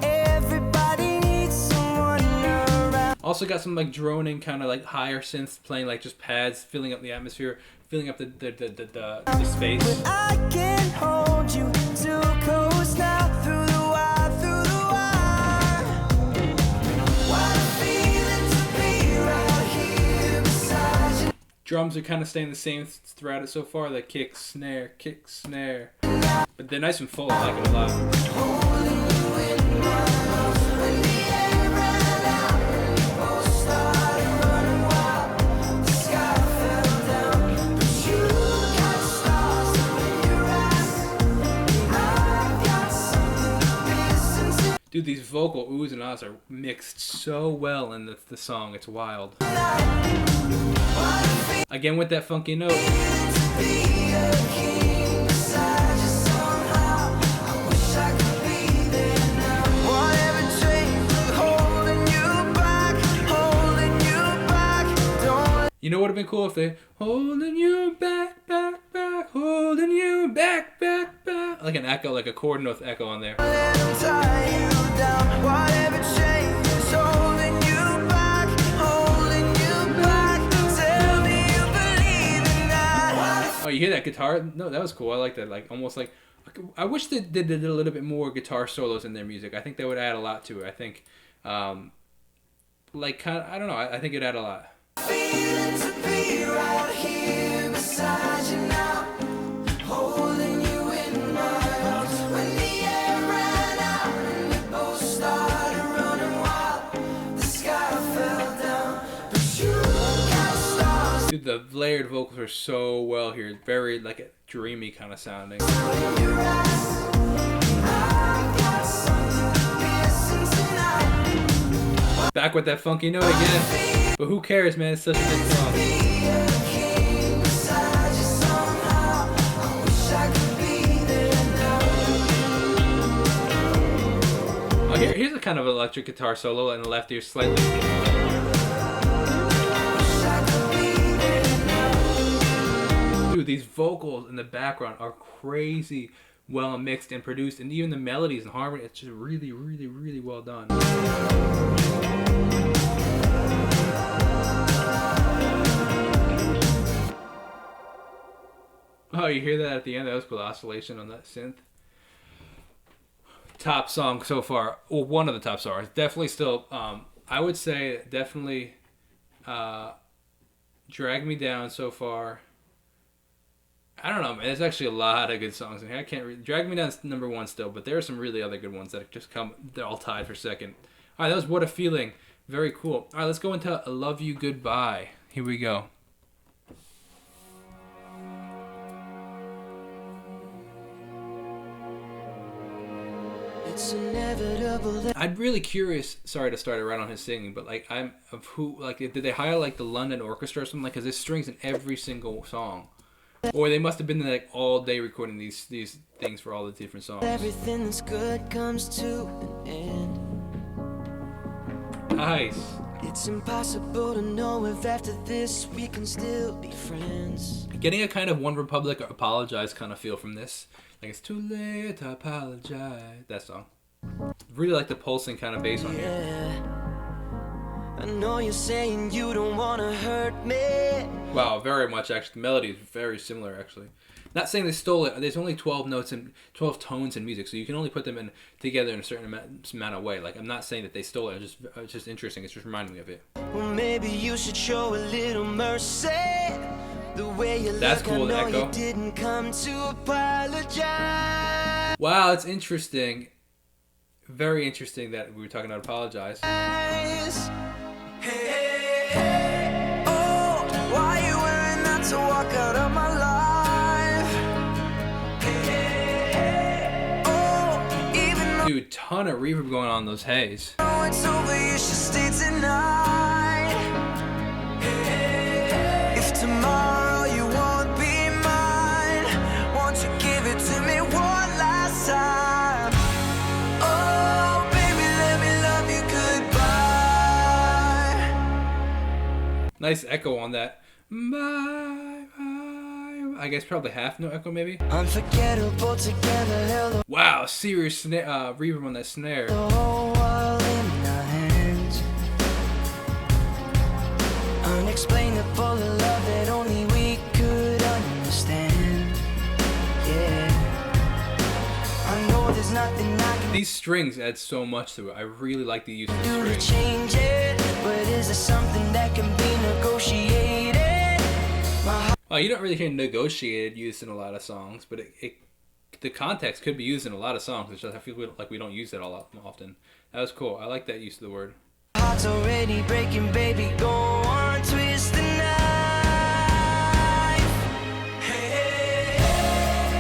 Everybody needs someone around. Also got some like droning kind of like higher synths playing like just pads, filling up the atmosphere, filling up the space. But I can hold you too close now. Through the wire, through the wire. What a feeling to be right here beside you. Drums are kind of staying the same throughout it so far. Like kick, snare, but they're nice and full. I like it a lot. Holding you in my arms. When the air ran out and we both started running wild. The sky fell down, but you got stars in your eyes. I've got something to listen to. Dude, these vocal oohs and ahs are mixed so well in the song. It's wild. Again with that funky note. You know what would have been cool if they holding you back, holding you back. Like an echo, like a chord note echo on there. Oh, you hear that guitar? No, that was cool. I like that. Like almost like I wish they did a little bit more guitar solos in their music. I think that would add a lot to it. I think, like kind of, I don't know. I think it'd add a lot. Feeling to be right here beside you now, holding you in my arms. When the air ran out and we both started running wild, the sky fell down, but you got stars. Dude, the layered vocals are so well here. Very like a dreamy kind of sounding. In your eyes, I've got something to listen tonight. Back with that funky note again. But who cares, man? It's such a good song. Oh, here's a kind of electric guitar solo on the left here, slightly. Dude, these vocals in the background are crazy well mixed and produced, and even the melodies and harmony, it's just really, really, really well done. Oh, you hear that at the end? That was cool. Oscillation on that synth. Top song so far. Well, one of the top songs. Definitely still, I would say definitely Drag Me Down so far. I don't know, man. There's actually a lot of good songs in here. I can't read. Drag Me Down is number one still, but there are some really other good ones that just come. They're all tied for second. All right, that was What a Feeling. Very cool. All right, let's go into Love You Goodbye. Here we go. It's inevitable. I'm really curious. Sorry to start it right on his singing, but like I'm of who like did they hire like the London Orchestra or something? Like, cause there's strings in every single song, or they must have been like all day recording these things for all the different songs. Everything that's good comes to an end. Nice. It's impossible to know if after this we can still be friends. Getting a kind of One Republic or Apologize kind of feel from this. Like it's too late to apologize. That song. Really like the pulsing kind of bass on here. Yeah. I know you're saying you don't wanna hurt me. Wow, very much actually. The melody is very similar actually. Not saying they stole it. There's only 12 notes and 12 tones in music, so you can only put them in together in a certain amount of way. Like I'm not saying that they stole it. It's just interesting. It's just reminding me of it. Well, maybe you should show a little mercy. The way you That's look, cool, I know the echo. you didn't come to apologize. Wow, it's interesting. Very interesting that we were talking about apologize. Hey, hey, hey. Oh, why you wearing that to walk out of my life? Hey, hey, hey. Oh, even though Dude, ton of reverb going on in those hays. it's over, you should stay tonight. Hey, hey, hey. If tomorrow you won't be mine, won't you give it to me one nice echo on that. Bye, bye. I guess probably half note echo maybe. Unforgettable together, held the Wow, serious reverb on that snare. whole world in our hands. Unexplainable love that only we could understand. Yeah, I know there's nothing I can These strings add so much to it. I really like the use of do the to strings. change it, but is there something that can be negotiated? Well, you don't really hear negotiated used in a lot of songs, but the context could be used in a lot of songs. It's just I feel like we don't use it all often. That was cool. I like that use of the word. Heart's already breaking, baby, go on, twist the knife. Hey,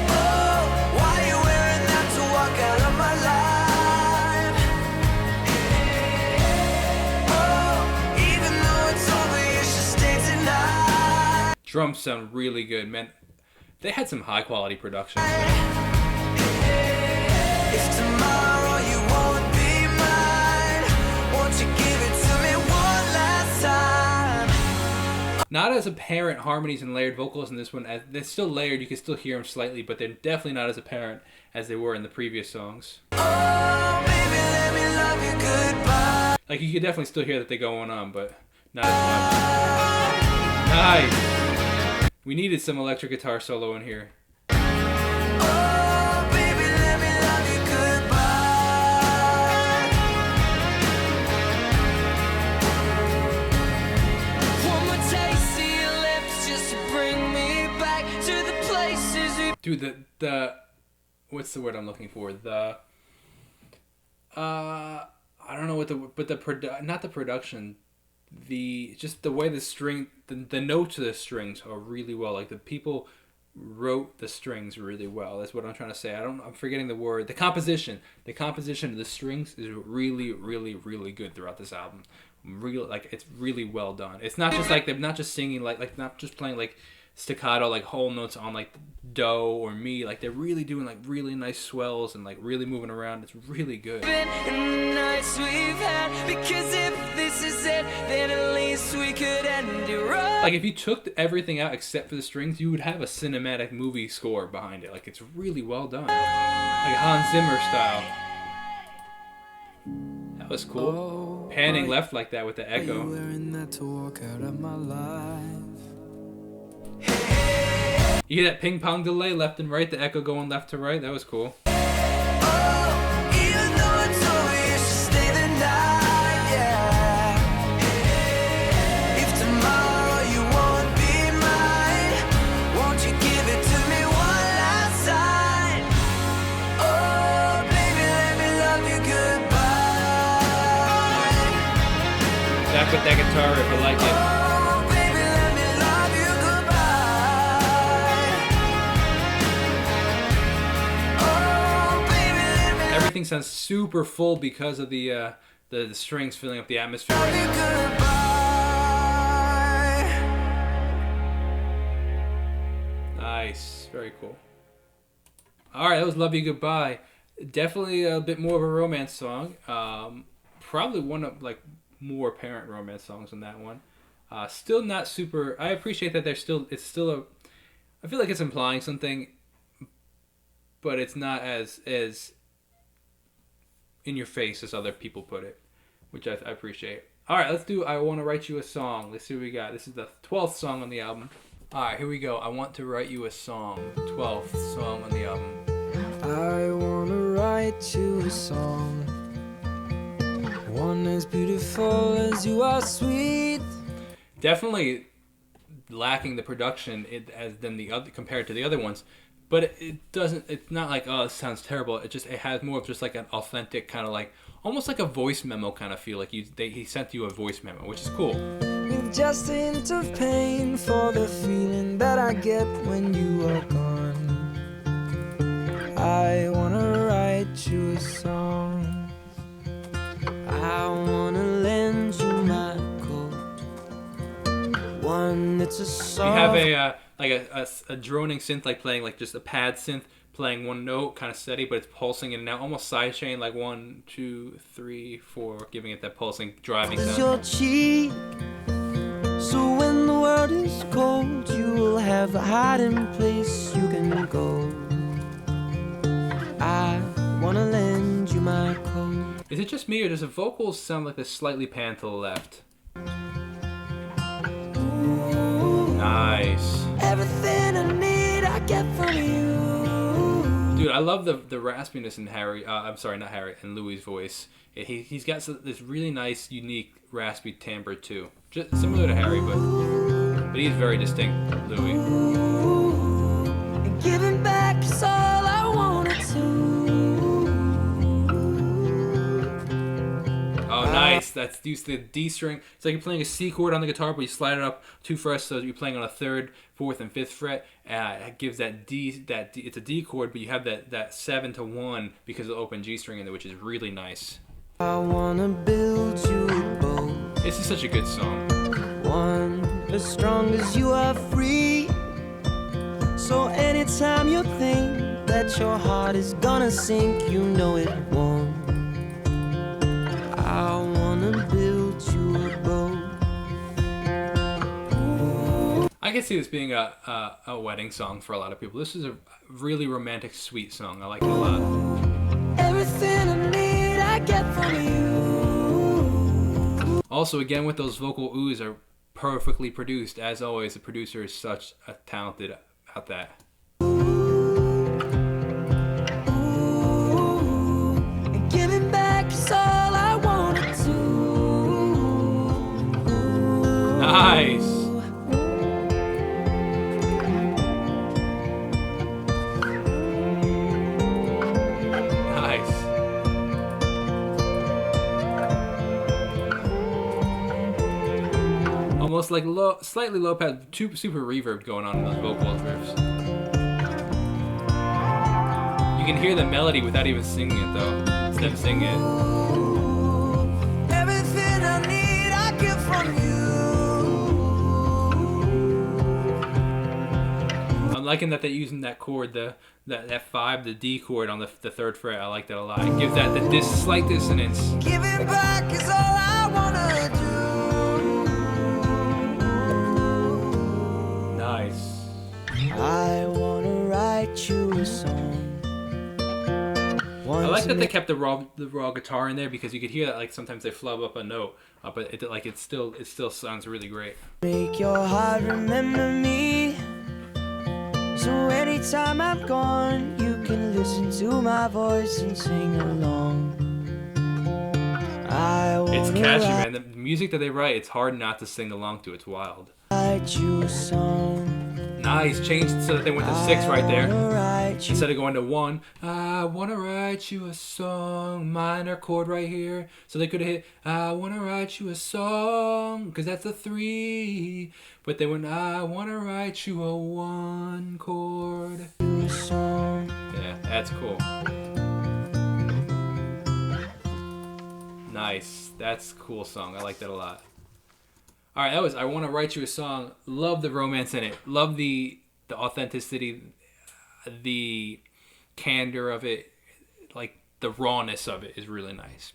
oh, why you wearing that to walk out of my life? Hey, oh, even though it's over, you should stay tonight. Drums sound really good, man. They had some high quality production. If tomorrow you won't be mine, won't you give it to me one last time? Not as apparent harmonies and layered vocals in this one. They're still layered. You can still hear them slightly, but they're definitely not as apparent as they were in the previous songs. Oh, baby, let me love you goodbye. Like you could definitely still hear that they're going on, but not as much. Nice. We needed some electric guitar solo in here. Oh, baby, let me love you goodbye. One more taste of your lips just to bring me back to the places we. Dude, the what's the word I'm looking for? I don't know what not the production. Just the way the string, the notes of the strings are really well. Like the people wrote the strings really well. That's what I'm trying to say. I'm forgetting the word. The composition of the strings is really, really, really good throughout this album. It's really well done. It's not just like they're not just singing like not just playing like staccato like whole notes on like do or mi. Like they're really doing like really nice swells and like really moving around. It's really good. In the nights we've had, because if this is it, then at least we could end it right. Like if you took everything out except for the strings, you would have a cinematic movie score behind it. Like it's really well done, like Hans Zimmer style. That was cool. Panning left like that with the echo. Wearing that to walk out of my life. You hear that ping pong delay left and right, the echo going left to right. That was cool. Oh, even though it's over, you should stay the night, yeah. If tomorrow you won't be mine, won't you give it to me one last time? Oh, baby, let me love you goodbye. Back with that guitar riff, I like it. Oh, baby, let me love you goodbye. Oh, baby, let me Everything sounds super full because of the strings filling up the atmosphere. love you goodbye. Nice, very cool. All right, that was "Love You Goodbye." Definitely a bit more of a romance song. Probably one of like more apparent romance songs than that one. Still not super. I appreciate that it's still a. I feel like it's implying something, but it's not as in your face as other people put it, which I appreciate. All right, let's do "I Want to Write You a Song." Let's see what we got. This is the 12th song on the album. All right, here we go. "I Want to Write You a Song," 12th song on the album. I wanna write you a song, one as beautiful as you are sweet. Definitely lacking the production compared to the other ones, but it doesn't. It's not like, oh, this sounds terrible. It has more of just like an authentic kind of like almost like a voice memo kind of feel. Like he sent you a voice memo, which is cool. With just a hint of pain for the feeling that I get when you are gone. I wanna write you a song. I wanna lend you my coat, one that's a We song. have a droning synth like playing like just a pad synth playing one note kind of steady, but it's pulsing in and out, almost sidechain like 1, 2, 3, 4, giving it that pulsing driving Is sound. your cheek, so when world is cold, you will have a hiding place you can go. I wanna lend you my coat. Is it just me, or does the vocals sound like they're slightly pan to the left? Nice. Everything I need, I get from you. Dude, I love the raspiness in Harry. I'm sorry, not Harry, in Louis' voice. He's got this really nice, unique, raspy timbre too. Just similar to Harry, but he's very distinct, Louis. And giving back is all I wanted to. Oh, nice. That's used to the D string. It's like you're playing a C chord on the guitar, but you slide it up 2 frets, so you're playing on a 3rd, 4th, and 5th fret. It gives that D. It's a D chord, but you have that 7 to 1 because of the open G string in there, which is really nice. I wanna build you a boat. This is such a good song. One as strong as you are free. So anytime you think that your heart is gonna sink, you know it won't. I wanna build you a boat. I can see this being a wedding song for a lot of people. This is a really romantic, sweet song. I like it a lot. Everything I need, I get from you. Also, again, with those vocal oohs are perfectly produced. As always, the producer is such a talented at that. And giving back is all I wanted to. Nice. Nice. Almost like slightly low pad, super reverb going on in those vocal riffs. You can hear the melody without even singing it though. It's them singing it. Everything I need, I get from you. I'm liking that they're using that chord, that 5, the D chord on the 3rd fret. I like that a lot. It gives that this slight dissonance. Giving back is all I wanna do. Nice. I wanna write you a song. I like that they kept the raw guitar in there because you could hear that like sometimes they flub up a note, but it still sounds really great. Make your heart remember me. So anytime I'm gone, you can listen to my voice and sing along. It's catchy, man. The music that they write, it's hard not to sing along to. It's wild. Write you a song. Nice. Changed so that they went to 6 right there. Write you. Instead of going to 1, I wanna write you a song, minor chord right here. So they could have hit, I wanna write you a song, because that's a 3. But they went, I wanna write you a 1 chord. Yeah, that's cool. Nice. That's a cool song. I like that a lot. All right, that was I Want to Write You a Song. Love the romance in it. Love the authenticity, the candor of it. Like, the rawness of it is really nice.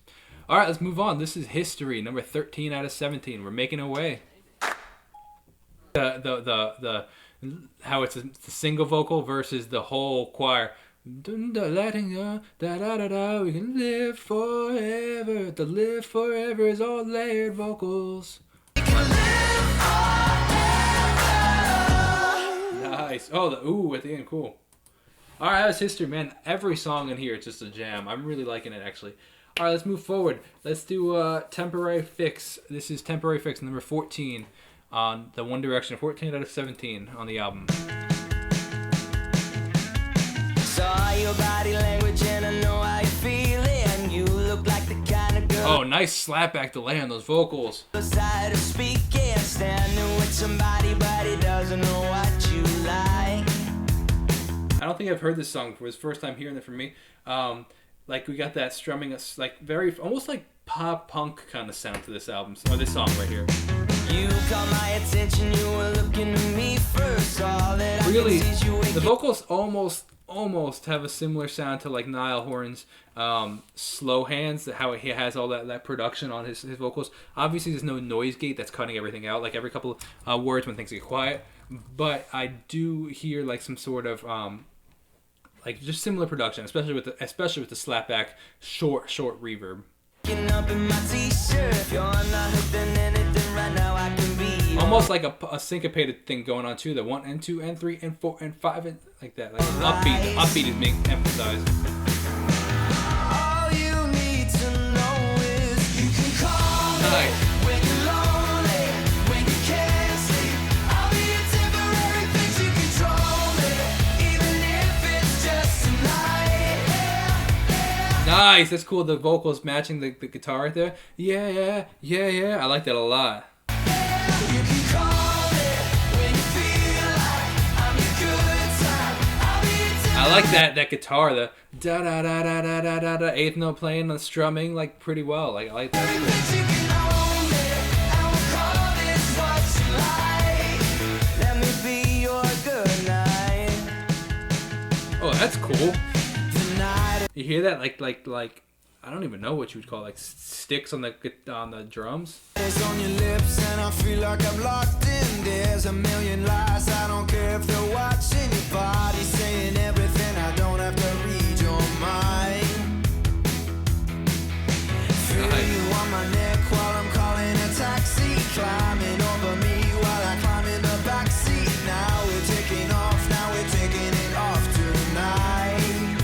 All right, let's move on. This is History, number 13 out of 17. We're making our way. How it's a single vocal versus the whole choir. Letting go, da da da da. We can live forever. The live forever is all layered vocals. Nice. Oh, the ooh at the end, cool. All right, that's History, man. Every song in here is just a jam. I'm really liking it, actually. All right, let's move forward. Let's do Temporary Fix. This is Temporary Fix, number 14 on the One Direction. 14 out of 17 on the album. Saw your body language and I know how you feel it. You look like the kind of girl. Oh, nice slapback delay on those vocals. Side of speaking, standing with somebody, but he doesn't know what you like. I don't think I've heard this song before. It's the first time hearing it from me. Like we got that strumming, like very almost like pop punk kind of sound to this album, or this song right here. You caught my attention, you were looking at me first. All that Really, I can see is you the vocals almost almost have a similar sound to like Niall Horan's slow hands, how he has all that production on his vocals. Obviously there's no noise gate that's cutting everything out, like every couple of words when things get quiet, but I do hear like some sort of like just similar production, especially with the slapback short reverb. Almost like a syncopated thing going on too. The 1 and 2 and 3 and 4 and 5 and like that. Like upbeat is being emphasized. All you need to know is you can call Nice. when you're lonely, when you can't sleep. I'll be a temporary fix, you control me, even if it's just tonight. Nice. That's cool. The vocals matching the guitar right there. Yeah. I like that a lot. You can call me when you feel like I'm your good time. I'll be a temporary I like that guitar, the da da da da da da da da eighth note playing, the strumming like pretty well. Like I like that. fix, you can own me, and we'll call this what you like. Let me be your good night. Oh, that's cool. Tonight You hear that? Like I don't even know what you would call it, like sticks on the drums. is on your lips, and I feel like I'm locked in. There's a million lies, I don't care if they're watching. Your body saying everything, I don't have to read your mind. Feel Nice. you on my neck while I'm calling a taxi, climbing over me while I climb in the backseat. Now we're taking off, now we're taking it off tonight.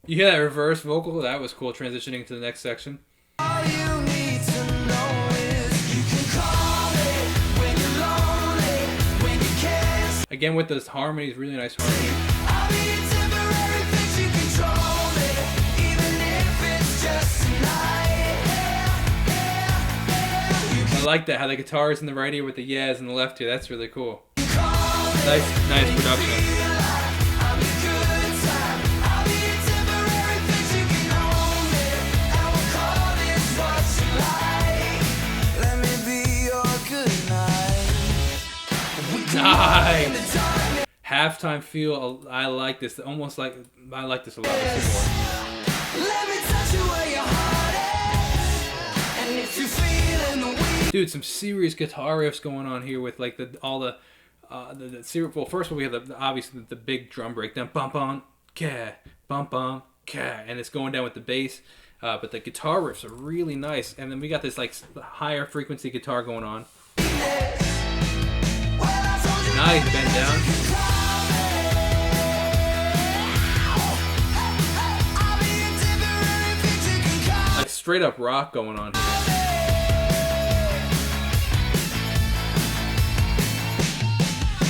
You hear that reverse vocal? That was cool. Transitioning to the next section. All you need to know is you can call me when you're lonely, when you can't. Again with those harmonies, really nice harmony. I'll be a temporary fix, you control me, even if it's just tonight. I like that, how the guitar is in the right ear with the yeahs in the left ear. That's really cool. Call me Nice production. feel like I'm your good time. I'll be a temporary fix, you can own me, and we'll call this what you like. Let me be your good night. We can walk in the Nice. dark. Halftime feel. I like this. Almost like I like this a lot. Let's see more. Let me touch you where your heart is, and if you're feeling the weak, Dude, some serious guitar riffs going on here with like all the serious. Well, first of all, we have obviously the big drum breakdown, bum bum ka, and it's going down with the bass. But the guitar riffs are really nice, and then we got this like higher frequency guitar going on. Nice bend down. Like straight up rock going on here.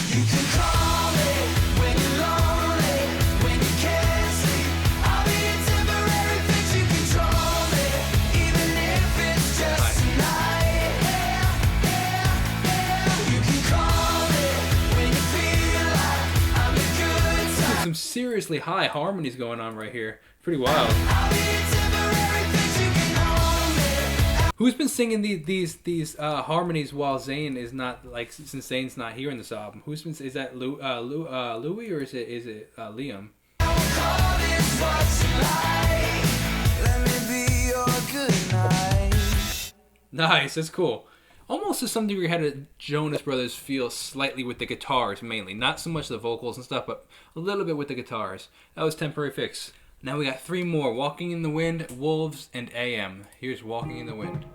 you can call me when you're lonely, when you can't sleep. I'll be a temporary fix, you control me, even if it's just tonight. You can call me when you feel like I'm your good time. Some seriously high harmonies going on right here. Pretty wild. I'll be a temporary fix, you can own me. Who's been singing these harmonies while Zayn is not, like, since Zayn's not here in this album? Who's been, is that Louis or is it Liam? Call this what you like. Let me be your good night. Nice, that's cool. Almost to some degree had a Jonas Brothers feel slightly with the guitars mainly. Not so much the vocals and stuff, but a little bit with the guitars. That was Temporary Fix. Now we got 3 more. Walking in the Wind, Wolves, and AM. Here's Walking in the Wind.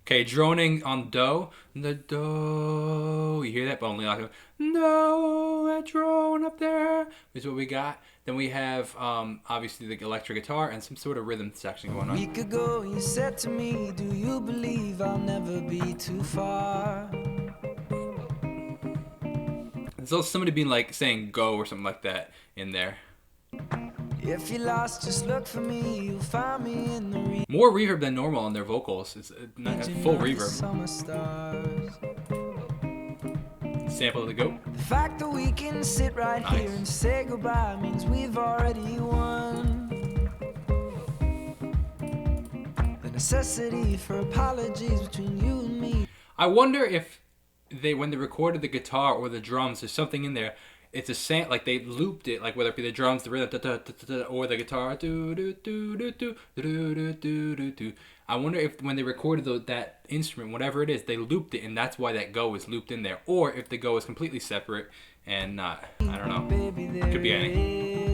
Okay, droning on do. The do. You hear that? But only like no, that drone up there is what we got. Then we have obviously the electric guitar and some sort of rhythm section going A on. week ago you said to me, do you believe I'll never be too far? There's also somebody being like saying go or something like that in there. If you're lost, just look for me, you'll find me in the More reverb than normal on their vocals. It's not full region of the reverb. summer stars. Sample of the goat. The fact that we can sit right Nice. here and say goodbye means we've already won. Then I necessity for apologies between you and me. I wonder if when they recorded the guitar or the drums, there's something in there. It's a sound, like they looped it, like whether it be the drums, the rhythm, or the guitar. I wonder if when they recorded that instrument, whatever it is, they looped it, and that's why that go is looped in there, or if the go is completely separate and not. I don't know. Could be any.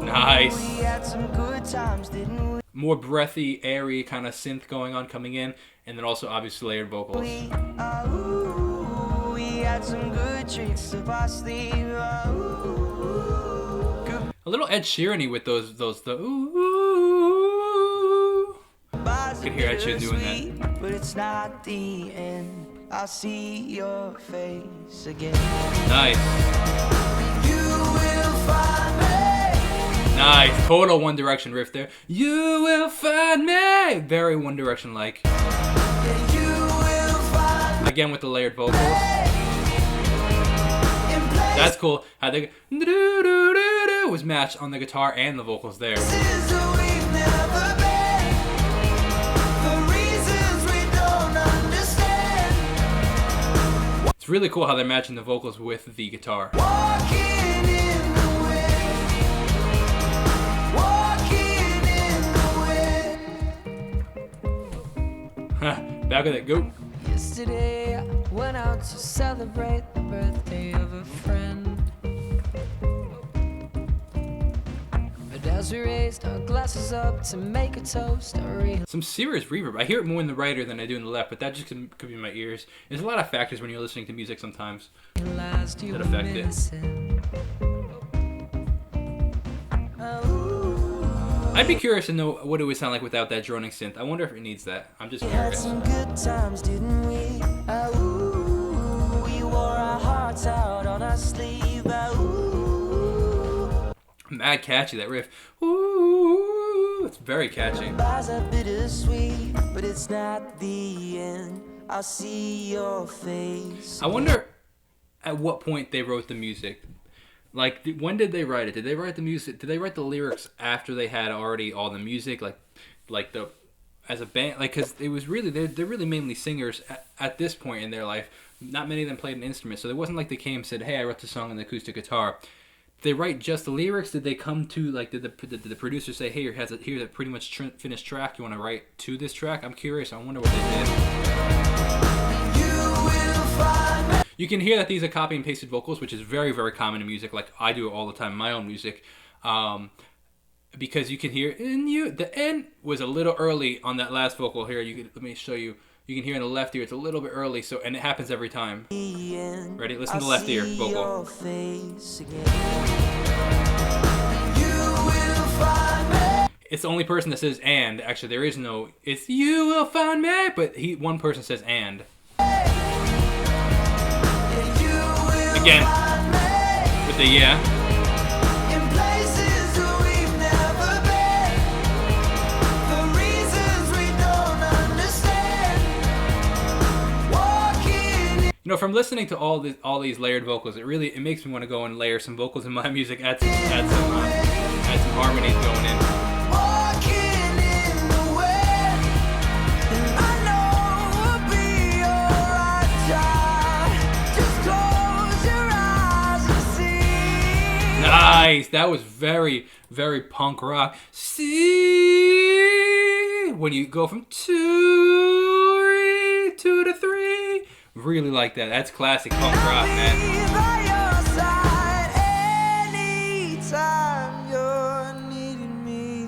Nice. More breathy, airy kind of synth going on, coming in, and then also obviously layered vocals. We had some good tricks up our sleeve. A little Ed Sheeran-y with the ooh. You can hear Ed Sheeran doing that. But it's not the end. I'll see your face again. Nice. You will find me. Nice. Total One Direction riff there. You will find me. Very One Direction like. Again with the layered vocals. That's cool. How they was matched on the guitar and the vocals there. It's really cool how they're matching the vocals with the guitar. Back with it, go. Yesterday I went out to celebrate the birthday of a friend. But as we raised our glasses up to make a toast, some serious reverb. I hear it more in the right ear than I do in the left, but that just could be my ears. There's a lot of factors when you're listening to music sometimes that affect it. I'd be curious to know what it would sound like without that droning synth. I wonder if it needs that. I'm just curious. Some good times, didn't we? We wore our hearts out on our sleeve. Mad catchy, that riff. Ooh, it's very catchy. Bars are bittersweet, but it's not the end. I'll see your face. I wonder at what point they wrote the music. Like, when did they write it? Did they write the music? Did they write the lyrics after they had already all the music? Like the as a band, like, because it was really they're really mainly singers at this point in their life. Not many of them played an instrument, so it wasn't like they came and said, "Hey, I wrote this song on the acoustic guitar." Did they write just the lyrics? Did they come to like did the producer say, "Hey, here's a pretty much finished track. You want to write to this track?" I'm curious. I wonder what they did. You can hear that these are copy and pasted vocals, which is very, very common in music. Like I do it all the time in my own music, because you can hear the N was a little early on that last vocal here. Let me show you. You can hear in the left ear it's a little bit early, and it happens every time. Ready? Listen to the left ear vocal. It's the only person that says "and." Actually, there is no. It's "you will find me," but one person says "and." Again, with the yeah. In places we've never been, for reasons we don't understand. Walking. You know, from listening to all these layered vocals, it makes me want to go and layer some vocals in my music, add some harmonies going in. Nice! That was very, very punk rock. See, when you go from 2 to 3, really like that. That's classic punk rock, man.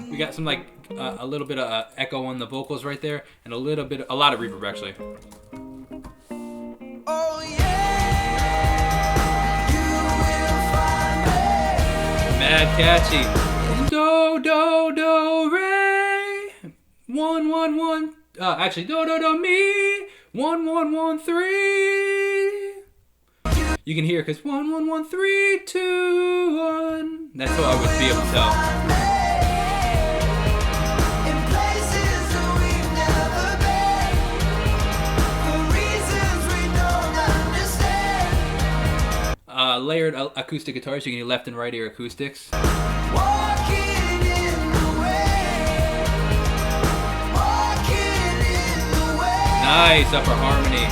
We got some like a little bit of echo on the vocals right there, and a lot of reverb actually. Oh yeah. Mad catchy. Do do do re. 1 1 1. Actually, do do do mi. 1 1 1 3. You can hear because 1 1 1 3 2 1. That's how I would be able to tell. Layered acoustic guitars. You can hear left and right ear acoustics. Walking in Nice upper harmony.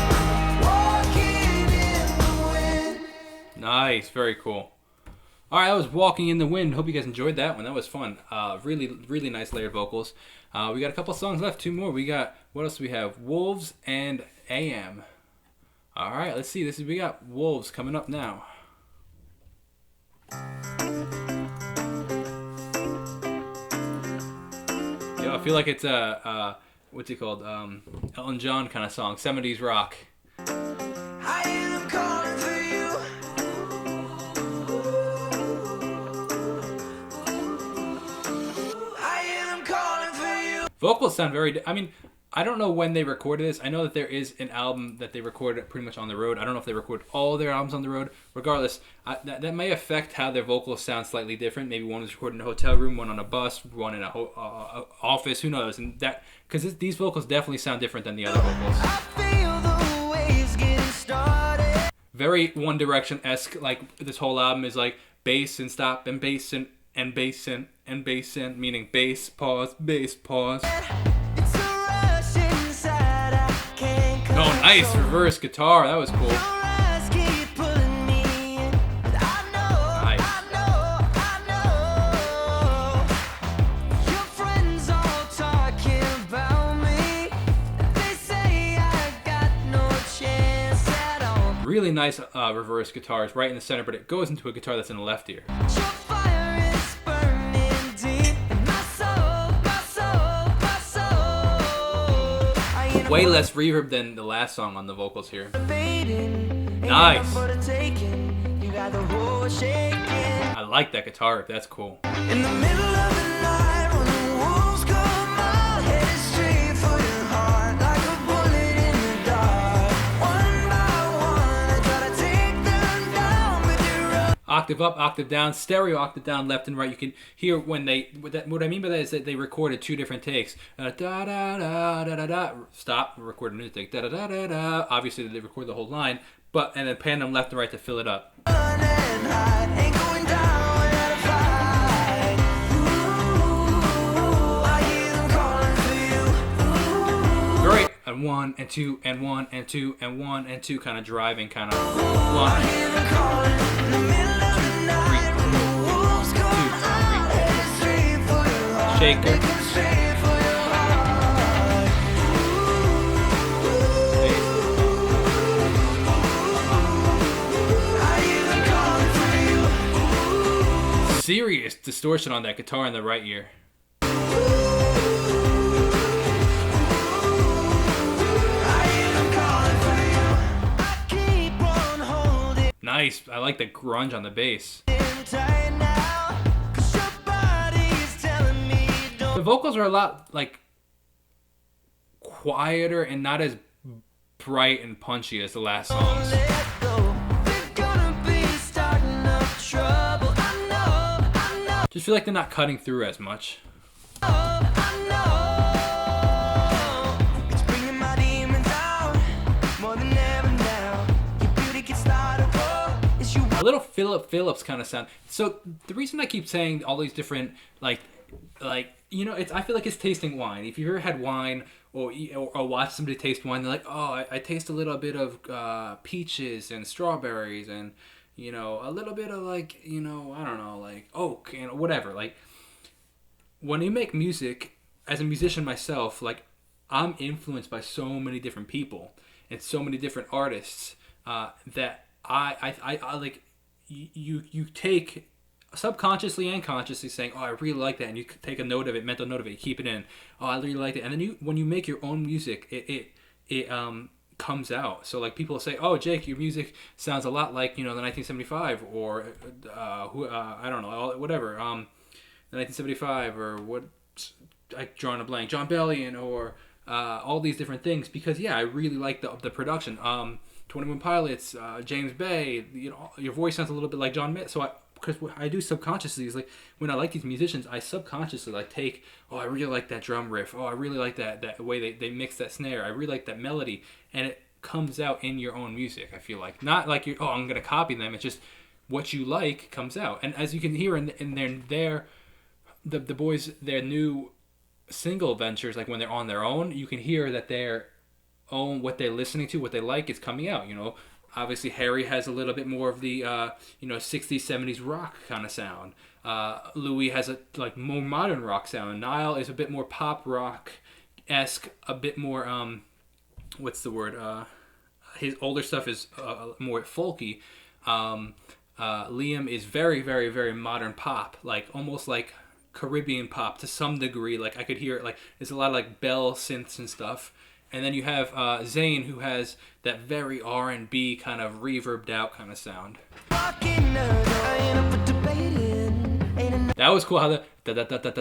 walking in the wind. Nice, very cool. All right, that was Walking in the Wind. Hope you guys enjoyed that one. That was fun. Really, really nice layered vocals. We got a couple songs left, 2 more. We got, what else do we have? Wolves and AM. All right, let's see. We got Wolves coming up now. Yo, I feel like it's what's it called? Elton John kind of song, 70s rock. I am calling for you. I am calling for you. Vocals sound very. I mean, I don't know when they recorded this. I know that there is an album that they recorded pretty much on the road. I don't know if they recorded all their albums on the road. Regardless, that may affect how their vocals sound slightly different. Maybe one was recorded in a hotel room, one on a bus, one in a office. Who knows? And that because these vocals definitely sound different than the other vocals. I feel the waves getting started. Very One Direction-esque. Like this whole album is like bass and stop and bass and bass and bass and meaning bass pause. It's a rush inside. I can't Oh, nice control. reverse guitar. That was cool. Your eyes keep pulling me in. I know, Nice. I know. Your friends all talking about me. They say I got no chance at all. Really nice reverse guitars right in the center, but it goes into a guitar that's in the left ear. Your fire is burning deep in my soul, my soul, my soul. I ain't Way less reverb than the last song on the vocals here. fading. Nice. For the taking. You got the whole shaking. I like that guitar riff. That's cool. In the middle of the night when the wolves come out, headed straight for your heart like a bullet in the dark. One by one, I try to take them down with your Octave up, octave down, stereo octave down, left and right. You can hear when what I mean by that is that they recorded 2 different takes. Da da da da da da. Stop. Record a new take. Da da da da da. Obviously, they record the whole line, and then pan them left and right to fill it up. run and hide. Ain't going down without a fight. Ooh, I hear them calling for you. Great. And 1 and 2 and 1 and 2 and 1 and 2, kind of driving, kind of I one. hear them calling in the middle of the night when the wolves come out, headed straight for your heart. Shaker. They come straight for your heart. I hear them calling for you. Serious distortion on that guitar in the right ear. I hear them calling for you. I keep on holding Nice. I like the grunge on the bass. tight now, 'cause your body is telling me don't The vocals are a lot like quieter and not as bright and punchy as the last songs. let go. They're gonna be starting up trouble. I know, Just feel like they're not cutting through as much. I know. It's bringing my demons out more than ever now. Your beauty can start a war. It's you. A little Philip Phillips kind of sound. So the reason I keep saying all these different like it's I feel like it's tasting wine. If you've ever had wine or watched somebody taste wine, they're like, oh, I taste a little bit of peaches and strawberries and a little bit of like I don't know, like oak and whatever. Like when you make music, as a musician myself, like I'm influenced by so many different people and so many different artists that I like you take subconsciously and consciously saying, oh, I really like that, and you take a note of it, mental note of it, you keep it in. Oh, I really like it, and then when you make your own music, it comes out. So like people say, oh, Jake, your music sounds a lot like the 1975 or I don't know, whatever, the 1975 or what, I drawing a blank, John Bellion or all these different things, because I really like the production. 21 Pilots, James Bay, your voice sounds a little bit like John Mitt. So because what I do subconsciously is like when I like these musicians, I subconsciously like take, oh, I really like that drum riff. Oh, I really like that way they mix that snare. I really like that melody, and it comes out in your own music. I feel like not like you're, oh, I'm gonna copy them. It's just what you like comes out, and as you can hear in the boys, their new single ventures, like when they're on their own, you can hear that they're own, what they're listening to, what they like, is coming out. You know, obviously Harry has a little bit more of the 60s, 70s rock kind of sound. Louis has a like more modern rock sound. Niall is a bit more pop rock esque, a bit more what's the word? His older stuff is more folky. Liam is very, very, very modern pop, like almost like Caribbean pop to some degree. Like I could hear it, like there's a lot of like bell synths and stuff. And then you have Zayn, who has that very R&B kind of reverbed out kind of sound. That was cool how the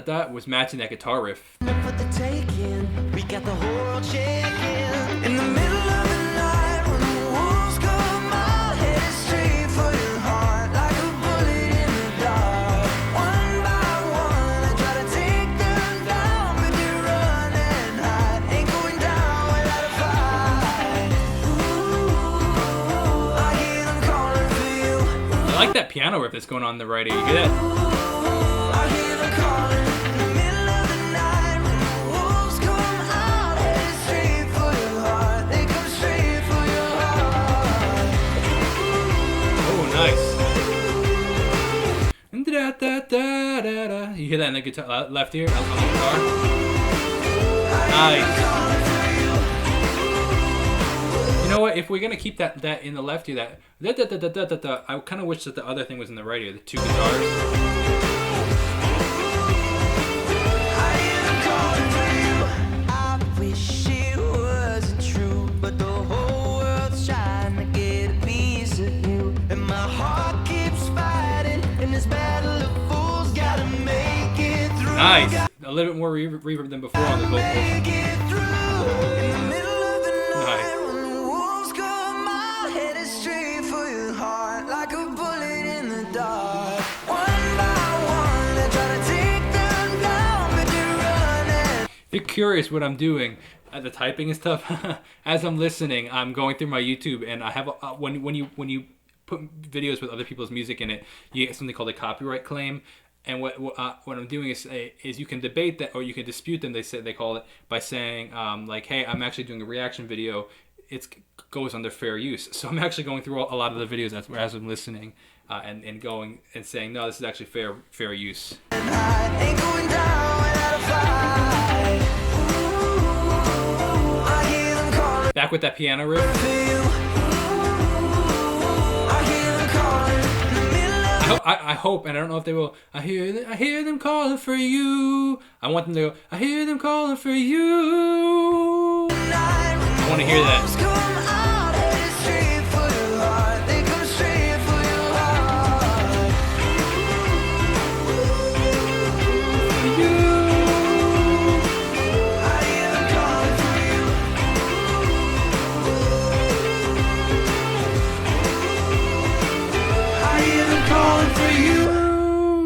da was matching that guitar riff. We got the whole world shaking in the middle of the night when the wolves come out, headed straight for your heart like a bullet in the dark. One by one, I try to take them down, but you run and hide. Ain't going down without a fight. Ooh, I hear them calling for you. I like that piano riff that's going on in the right ear. You hear that? I hear them calling in the middle of the night when the wolves come out, headed straight for your heart. They come straight for your heart. Oh, nice. You hear that in the guitar, left ear, on the guitar? Nice. You know what? If we're gonna keep that in the left ear, I kind of wish that the other thing was in the right ear. The two guitars. I wish it wasn't true, but the whole world's trying to get a piece of you, and my heart keeps fighting in this battle of fools. Gotta make it through. Nice. A little bit more reverb than before on the vocals. Make it through in the middle of the night Nice. when the wolves come out, headed straight for your heart like a bullet in the dark. One by one, I try to take them down, but you run and If you're curious what I'm doing, the typing and stuff, as I'm listening, I'm going through my YouTube, and I have when you put videos with other people's music in it, you get something called a copyright claim. And what I'm doing is you can debate that, or you can dispute them. They call it by saying like, hey, I'm actually doing a reaction video. It goes under fair use. So I'm actually going through a lot of the videos as I'm listening, and going and saying, no, this is actually fair use. ain't going down without a fight. Ooh, I hear them calling Back with that piano riff. for you. I hear them calling in the middle of I hope, and I don't know if they will. I hear them calling for you. I want them to go. I hear them calling for you. the night when I want to hear that. wolves come out, headed straight for your heart. They come straight for your heart. I hear them calling for you. I hear them calling for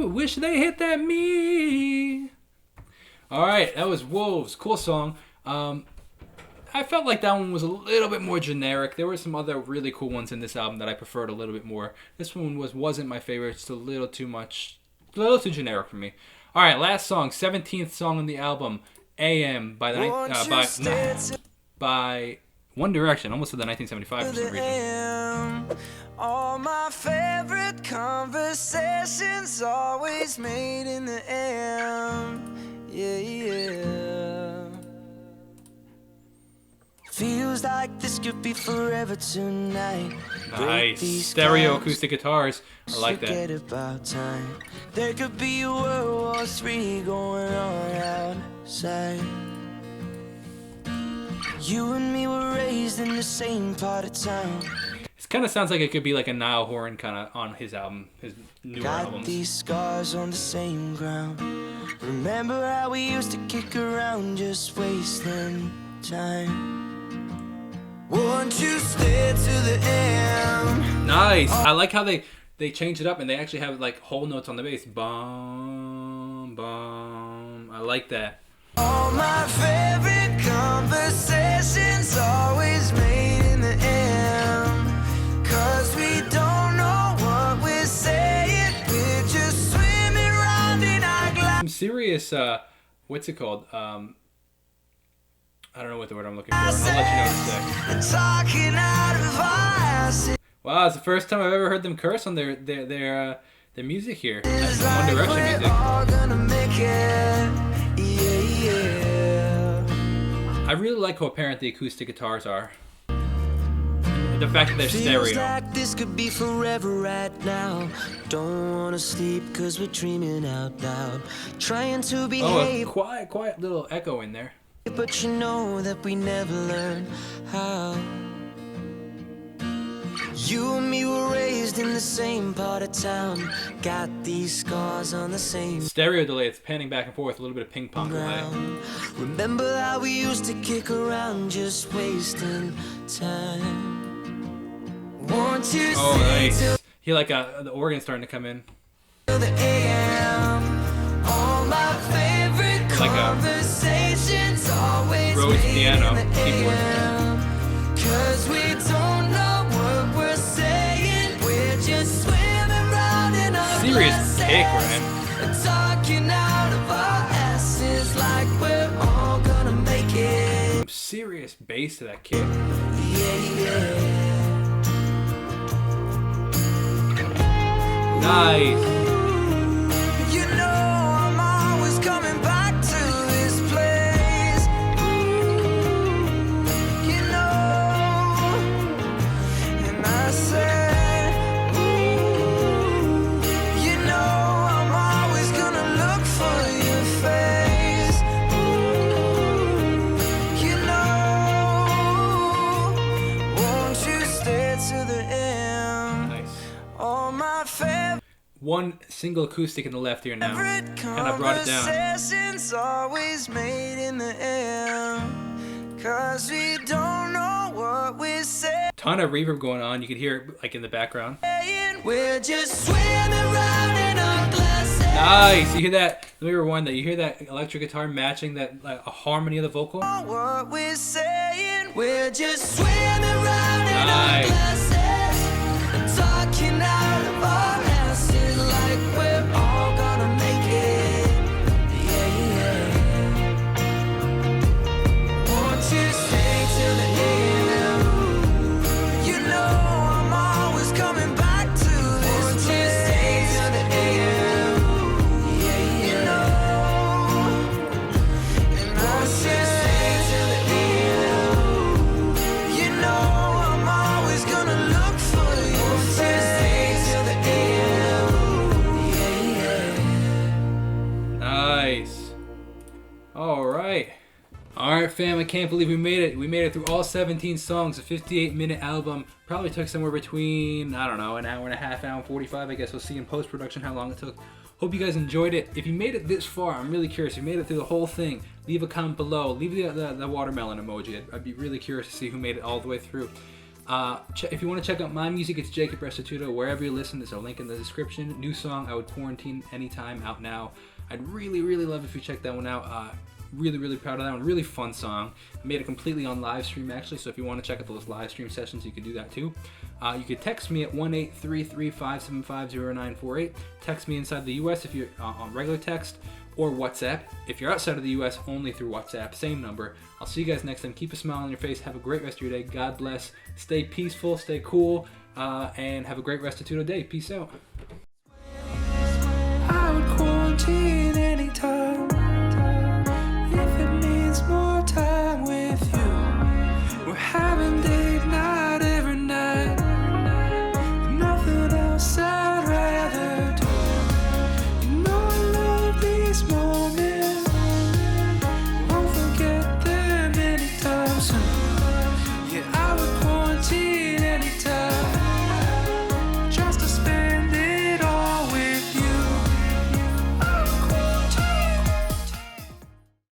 you. Wish they hit that me. All right, that was Wolves. Cool song. I felt like that one was a little bit more generic. There were some other really cool ones in this album that I preferred a little bit more. This one wasn't my favorite. It's a little too generic for me. All right, last song, 17th song on the album, AM by One Direction. Almost to the 1975 for some reason. All my favorite conversations always made in the AM. Yeah. Feels like this could be forever tonight. Nice. Stereo acoustic guitars. I like Forget that. about time. There could be a World War III going on outside. You and me were raised in the same part of town. It kind of sounds like it could be like a Niall Horan kind of on his album, his newer Got albums. these scars on the same ground. Remember how we used to kick around, just wasting time. Won't you stay to the end? Nice. I like how they change it up and they actually have like whole notes on the bass. Bum, bum. I like that. All my favorite conversations always made in the end. 'Cause we don't know what we're saying. We're just swimming around in our glass. Some serious, what's it called? I don't know what the word I'm looking for. I'll let you know in a sec. Wow, it's the first time I've ever heard them curse on their music here. That's One Direction music. I really like how apparent the acoustic guitars are. The fact that they're stereo. Like this could be forever right now. Don't wanna sleep cause we're dreaming out loud. Trying to behave. Oh, a quiet little echo in there. But you know that we never learn how. You and me were raised in the same part of town. Got these scars on the same stereo delay. It's panning back and forth. A little bit of ping pong delay. Remember how we used to kick around, just wasting time. Won't you nice. He like the organ starting to come in. All my favorite conversations always Rose piano keyboard. Cause we don't know what we're saying. We're just swimming around in our serious kick, Ryan. Talking out of our asses like we're all gonna make it. Some serious bass to that kick. Yeah. Nice. You know I'm always coming back to this place. You know, and I said, you know I'm always gonna look for your face. You know, won't you stay to the end? Nice. All my favorite. One single acoustic in the left here now. Kind of brought it down. Always made in the air, 'cause we don't know what we say. Ton of reverb going on. You can hear it like in the background. We're just swimming around in our glasses. Nice. You hear that? Let me rewind that. You hear that electric guitar matching that a harmony of the vocal? What we're saying. We're just swimming around in our Nice. glasses, talking out of our asses like we're all gonna make it. Yeah. Won't you stay till the end? You know I'm always coming back to this. Won't you stay till the end? Yeah. You know, and I should stay till the end. You know I'm always gonna look for you. Won't you stay till the end? Yeah. Nice. All right. All right, fam. I can't believe we made it. We made it through all 17 songs. A 58-minute album. Probably took somewhere between, I don't know, an hour and a half, hour and 45. I guess we'll see in post-production how long it took. Hope you guys enjoyed it. If you made it this far, I'm really curious. If you made it through the whole thing, leave a comment below. Leave the watermelon emoji. I'd be really curious to see who made it all the way through. If you want to check out my music, it's Jacob Restituto. Wherever you listen, there's a link in the description. New song, I Would Quarantine Anytime, out now. I'd really, really love if you check that one out. Really, really proud of that one. Really fun song. I made it completely on live stream, actually, so if you want to check out those live stream sessions, you can do that too. You could text me at 1-833-575-0948. Text me inside the US if you're on regular text, or WhatsApp. If you're outside of the US, only through WhatsApp. Same number. I'll see you guys next time. Keep a smile on your face. Have a great rest of your day. God bless. Stay peaceful. Stay cool. And have a great Restituto day. Peace out.